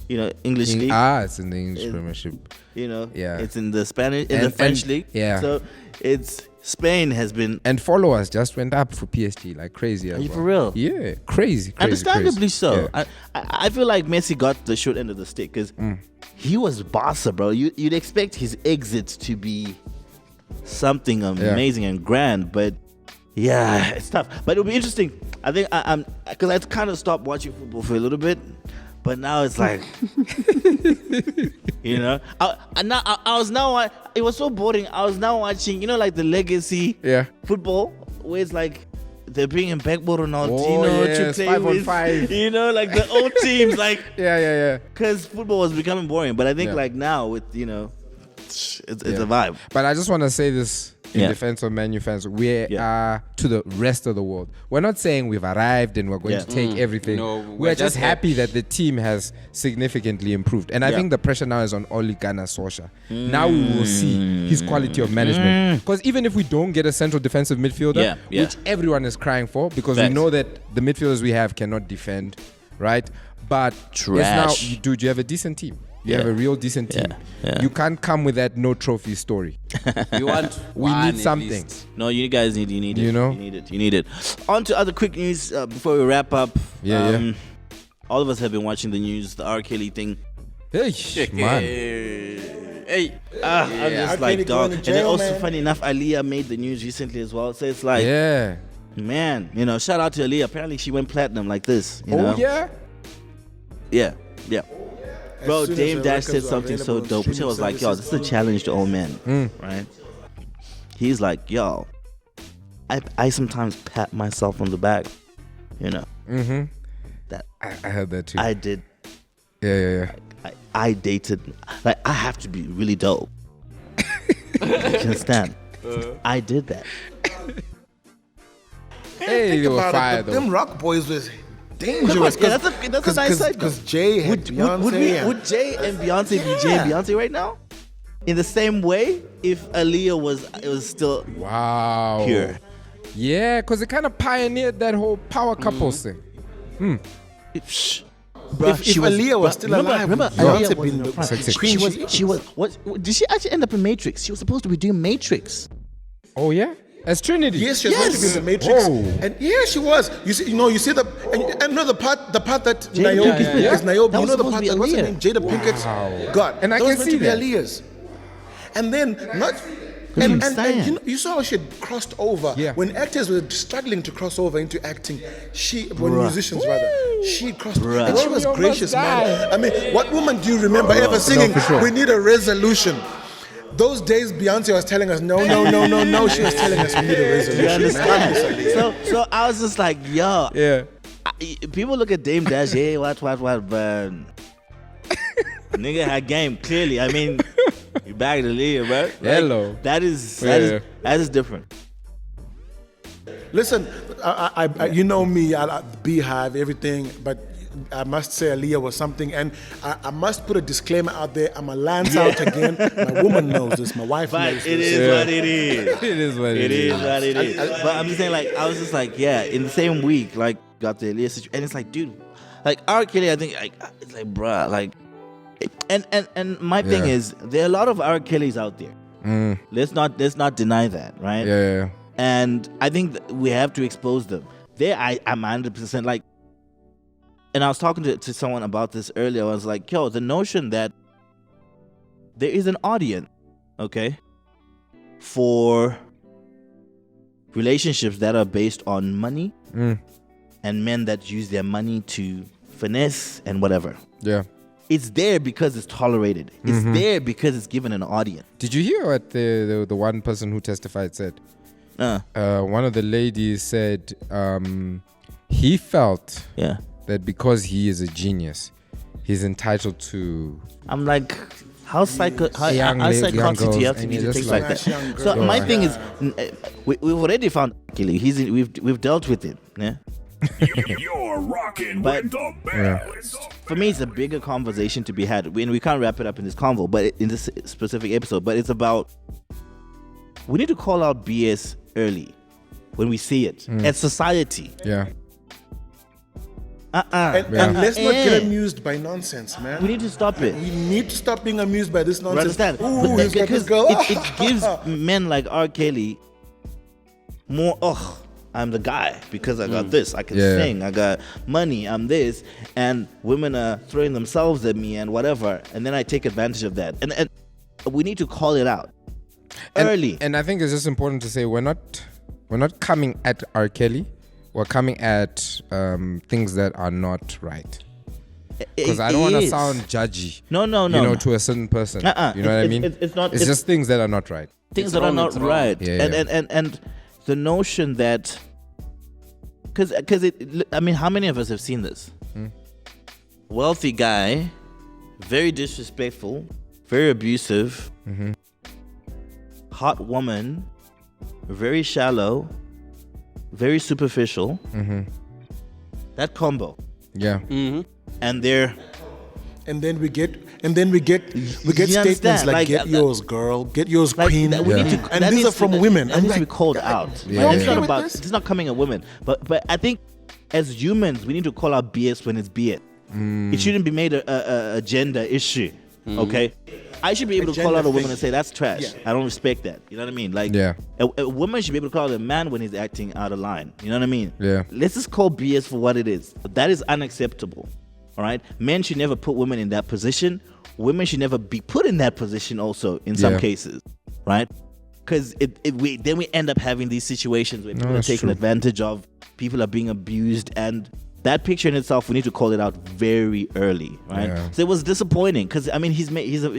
English league. It's in the English Premiership. It's in the Spanish, the French league. Yeah. So it's Spain has been. And followers just went up for PSG like crazy. Are you for real? Yeah, crazy. Understandably so. Yeah. I feel like Messi got the short end of the stick because he was Barca, bro. You'd expect his exit to be something amazing and grand. But yeah, it's tough. But it'll be interesting. I think I'm because I kind of stopped watching football for a little bit, but now it's like, you know, it was so boring. I was now watching, you know, like the legacy football where it's like they're bringing back Ronaldinho to play 5-on-5. You know, like the old teams, like because football was becoming boring. But I think like now with, you know, it's a vibe. But I just want to say this in defense of Man U fans. We are to the rest of the world. We're not saying we've arrived and we're going to take everything. No, we're just happy that the team has significantly improved. And I think the pressure now is on Ole Gunnar Solskjaer. Now we will see his quality of management. Because even if we don't get a central defensive midfielder, which everyone is crying for, because we know that the midfielders we have cannot defend, right? But now, dude, you have a decent team. You have a real decent team. You can't come with that no trophy story. We need something. No, you guys need it. You know? You need it. On to other quick news before we wrap up. All of us have been watching the news, the R. Kelly thing. Hey, man. I'm just like, dog. And then also, funny enough, Aaliyah made the news recently as well. So it's like, man, you know, shout out to Aaliyah. Apparently she went platinum like this. You know? Yeah. Bro, Dame Dash said something so dope. Which I was like, yo, this is a challenge to all men, right? He's like, yo, I sometimes pat myself on the back, you know. That I heard that too. I did. Yeah. I dated. Like, I have to be really dope. You understand? I did that. Hey, you were fired though. Them rock boys was dangerous. That's a nice side. Because Jay had Beyonce. Would Jay and Beyonce be Jay and Beyonce right now? In the same way, if Aaliyah was still pure. Yeah, because it kind of pioneered that whole power couples thing. If Aaliyah was still alive, remember Beyonce Aaliyah been the queen. She was. What did she actually end up in Matrix? She was supposed to be doing Matrix. Oh yeah. As Trinity. Yes, she was going to be in the Matrix. And she was. You see the and know the part that Niobe is Niobe. You know the part that what's her name? Jada Pinkett. God. And I can see that. Aaliyah's. And then and you saw how she had crossed over. When actors were struggling to cross over into acting, musicians rather, she crossed and she was gracious, man. I mean, what woman do you remember ever singing, "We need a resolution"? Those days, Beyonce was telling us, no. She was telling us we need a resolution. You understand? So I was just like, yo. People look at Dame Dash, what, but nigga had game, clearly. I mean, you back to Aaliyah, bro. Like, hello. That is different. Listen, I you know me, I Beehive, everything, but I must say Aaliyah was something, and I must put a disclaimer out there. I'm a Lance out again. My woman knows this. My wife knows this. It is what it is. It is what it is. But I'm just saying, like, I was just like, in the same week, like, got the Aaliyah situation, and it's like, dude, like R. Kelly, I think, like, it's like, bruh, like, and my thing is, there are a lot of R. Kellys out there. Let's not deny that, right? Yeah. And I think we have to expose them. I'm 100% like. And I was talking to someone about this earlier. I was like, yo, the notion that there is an audience, okay, for relationships that are based on money and men that use their money to finesse and whatever. Yeah. It's there because it's tolerated. It's there because it's given an audience. Did you hear what the one person who testified said? One of the ladies said he felt that because he is a genius, he's entitled to. I'm like, how psychotic you have to be to things like that. So my thing is, we've already found Kelly. We've dealt with it. Yeah. You're rocking with the best. For me, it's a bigger conversation to be had, and we can't wrap it up in this convo, but in this specific episode. But it's about, we need to call out BS early when we see it as society. Yeah. And let's not get amused by nonsense, man. We need to stop it. We need to stop being amused by this nonsense. Understand? Because it gives men like R. Kelly more, I'm the guy because I got this. I can sing. I got money. I'm this. And women are throwing themselves at me and whatever. And then I take advantage of that. And we need to call it out. early. And I think it's just important to say we're not coming at R. Kelly. We're coming at things that are not right. Because I don't want to sound judgy. No. You know, to a certain person. You know what I mean? It's not. It's just things that are not right. Things that are not right. Yeah, and the notion that, because I mean, how many of us have seen this? Wealthy guy, very disrespectful, very abusive, hot woman, very shallow, very superficial. That combo. Yeah. And they're. And then we get statements like "Get yours, girl," "Get yours, queen," and these are from women. That needs to be called out. Yeah. It's not about. It's not coming at women, but I think as humans we need to call out BS when it's BS. It shouldn't be made a gender issue. Okay, I should be able to call out a woman and say that's trash. Yeah. I don't respect that. You know what I mean? Like a woman should be able to call out a man when he's acting out of line. You know what I mean? Yeah. Let's just call BS for what it is. That is unacceptable. All right, men should never put women in that position. Women should never be put in that position. Also, in some cases, right? Because then we end up having these situations where people are taken advantage of, people are being abused, and that picture in itself, we need to call it out very early, right? Yeah. So it was disappointing because I mean, he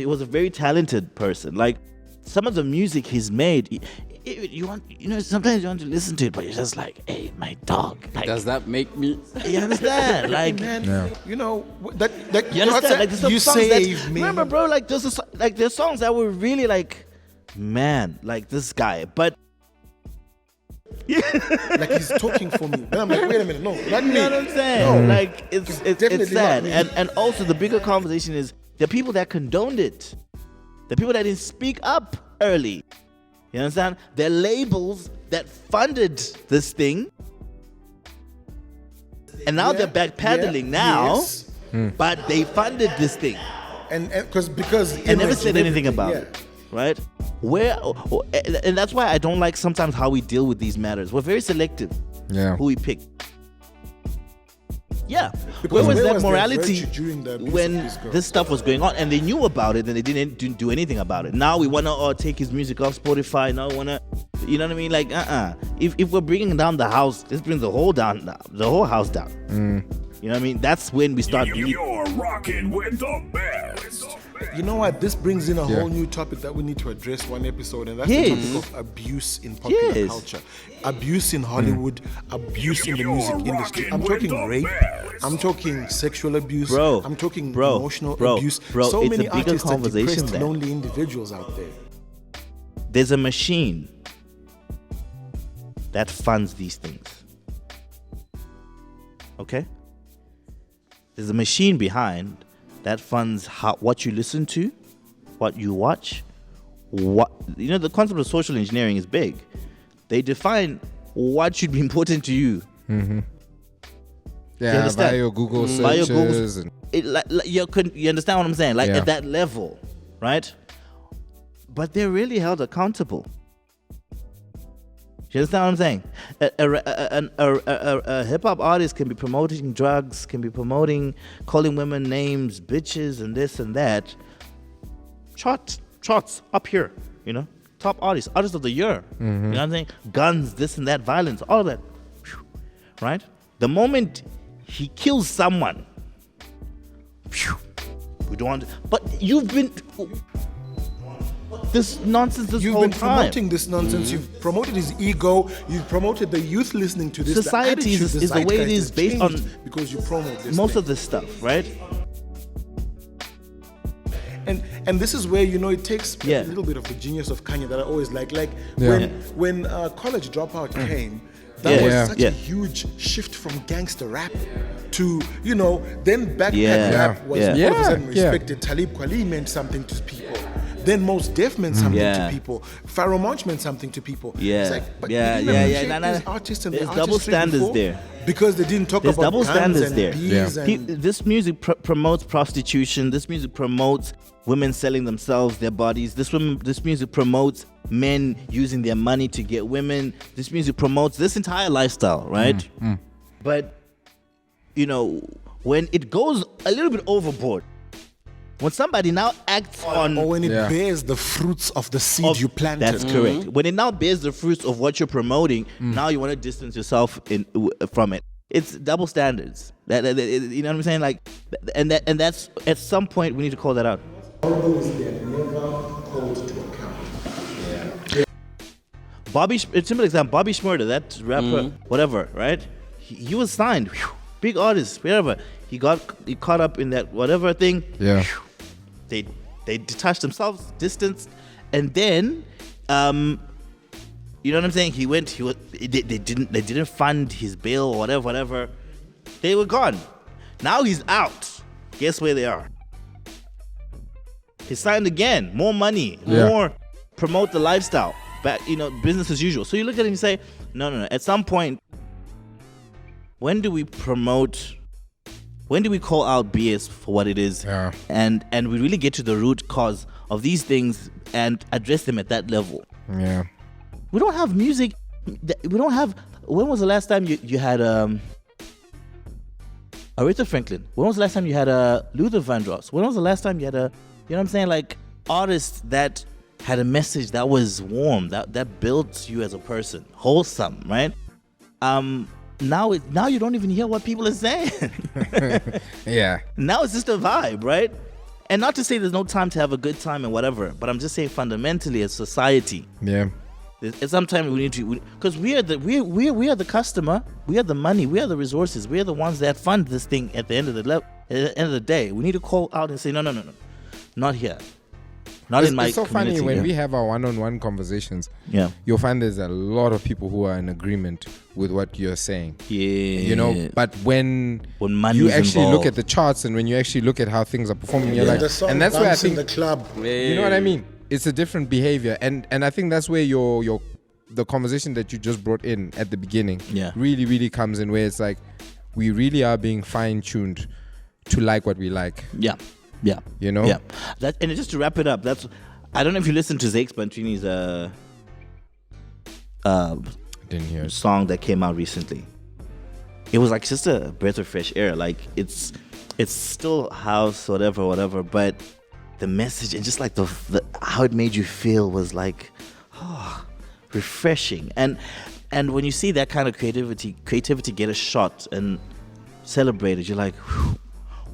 was a very talented person. Like some of the music he's made. Sometimes you want to listen to it, but you're just like, hey, my dog. Like, does that make me? You understand? Like, man, you know that you understand? Like, there's some you songs that me. Remember, bro? Like, there's songs that were really like, man, like this guy, but. Like he's talking for me. Then I'm like, wait a minute, no, not me. You know what I'm saying? No. Like it's sad. Not and also the bigger conversation is the people that condoned it, the people that didn't speak up early. You understand? They're labels that funded this thing, and now they're backpedaling now. But they funded this thing, and because and never said anything about it, right? And that's why I don't like sometimes how we deal with these matters. We're very selective. Who we pick. Yeah. Where was that morality when this stuff was going on and they knew about it and they didn't do anything about it? Now we want to take his music off Spotify. Now we want to, you know what I mean? Like, If we're bringing down the house, this brings the whole house down. You know what I mean? That's when we start. You're rocking with the best. You know what? This brings in a whole new topic that we need to address one episode, and that's the topic of abuse in popular culture. Abuse in Hollywood, abuse in the music industry. I'm talking rape. I'm talking sexual abuse. Bro, I'm talking emotional abuse. So many artists are depressed, lonely individuals out there. There's a machine that funds these things. Okay? There's a machine behind that funds what you listen to, what you watch, the concept of social engineering is big. They define what should be important to you. Yeah, via your Google searches. You understand what I'm saying? Like at that level, right? But they're really held accountable. You understand what I'm saying? A hip-hop artist can be promoting drugs, can be calling women names, bitches, and this and that. Charts up here, top artist of the year. You know what I'm saying? Guns, this and that, violence, all of that. Right? The moment he kills someone, we don't want to, but you've been this nonsense this whole time. You've been promoting this nonsense. You've promoted his ego. You've promoted the youth listening to this. Society is the way it is based on because you promote this. Most of this stuff, right? And this is where it takes a little bit of the genius of Kanye that I always like. Like when College Dropout came, that was such a huge shift from gangster rap to then backpack rap was all of a sudden respected. Talib Kweli meant something to people. Then Mos Def meant something to people. Pharaoh Monch meant something to people. It's like, but artists and there's double standards there because they didn't talk about double standards there. And this music promotes prostitution. This music promotes women selling themselves, their bodies. This music promotes men using their money to get women. This music promotes this entire lifestyle, right? But when it goes a little bit overboard, When somebody now acts on, or when it bears the fruits of the seed you planted. That's correct. When it now bears the fruits of what you're promoting, now you want to distance yourself from it. It's double standards. You know what I'm saying? Like, and that's at some point we need to call that out. Bobby, a simple example, Bobby Shmurda, that rapper, whatever, right? He was signed, big artist, whatever. He caught up in that whatever thing. Yeah. They detached themselves, distanced, and then, you know what I'm saying? They didn't fund his bail or whatever. They were gone. Now he's out. Guess where they are? He signed again, more money, more promote the lifestyle. Back, business as usual. So you look at it and you say, no. At some point, when do we call out BS for what it is? Yeah. And we really get to the root cause of these things and address them at that level. Yeah. We don't have music. We don't have. When was the last time you had Aretha Franklin? When was the last time you had Luther Vandross? When was the last time you had you know what I'm saying? Like artists that had a message that was warm, that built you as a person, wholesome, right? Now you don't even hear what people are saying. Yeah. Now it's just a vibe, right? And not to say there's no time to have a good time and whatever, but I'm just saying fundamentally as society. Yeah. Sometimes we need to, because we are the customer, we are the money, we are the resources, we are the ones that fund this thing at the end of the day. We need to call out and say, no, not here. It's so funny when we have our one-on-one conversations. Yeah, you'll find there's a lot of people who are in agreement with what you're saying. Yeah, but when money's you actually involved, look at the charts and when you actually look at how things are performing, you're like, and that's where I think the club. You know what I mean? It's a different behavior, and I think that's where the conversation that you just brought in at the beginning, really, really comes in, where it's like we really are being fine-tuned to like what we like. Yeah. And just to wrap it up, I don't know if you listened to Zakes Bantwini's didn't hear it. Song that came out recently. It was like just a breath of fresh air. Like it's still house, whatever, but the message and just like the how it made you feel was like refreshing. And when you see that kind of creativity get a shot and celebrated, you're like, whew,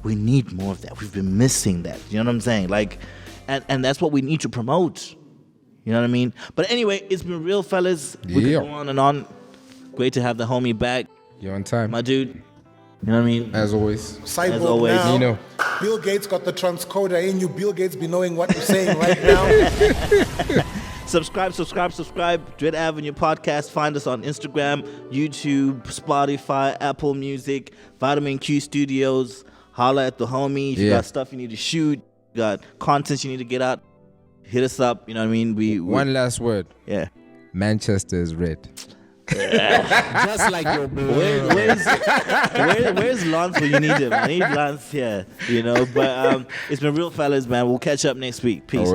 we need more of that. We've been missing that. You know what I'm saying? Like, and that's what we need to promote. You know what I mean? But anyway, it's been real, fellas. We could go on and on. Great to have the homie back. You're on time, my dude. You know what I mean? As always. Cyborg now. Nino. Bill Gates got the transcoder in you. Bill Gates be knowing what you're saying right now. Subscribe. Dread Avenue Podcast. Find us on Instagram, YouTube, Spotify, Apple Music, Vitamin Q Studios. Holla at the homie. If you got stuff you need to shoot, you got content you need to get out, hit us up. You know what I mean? One last word. Yeah. Manchester is red. Just like your boy. Where's Lance when you need him? I need Lance here. But it's been real, fellas, man. We'll catch up next week. Peace.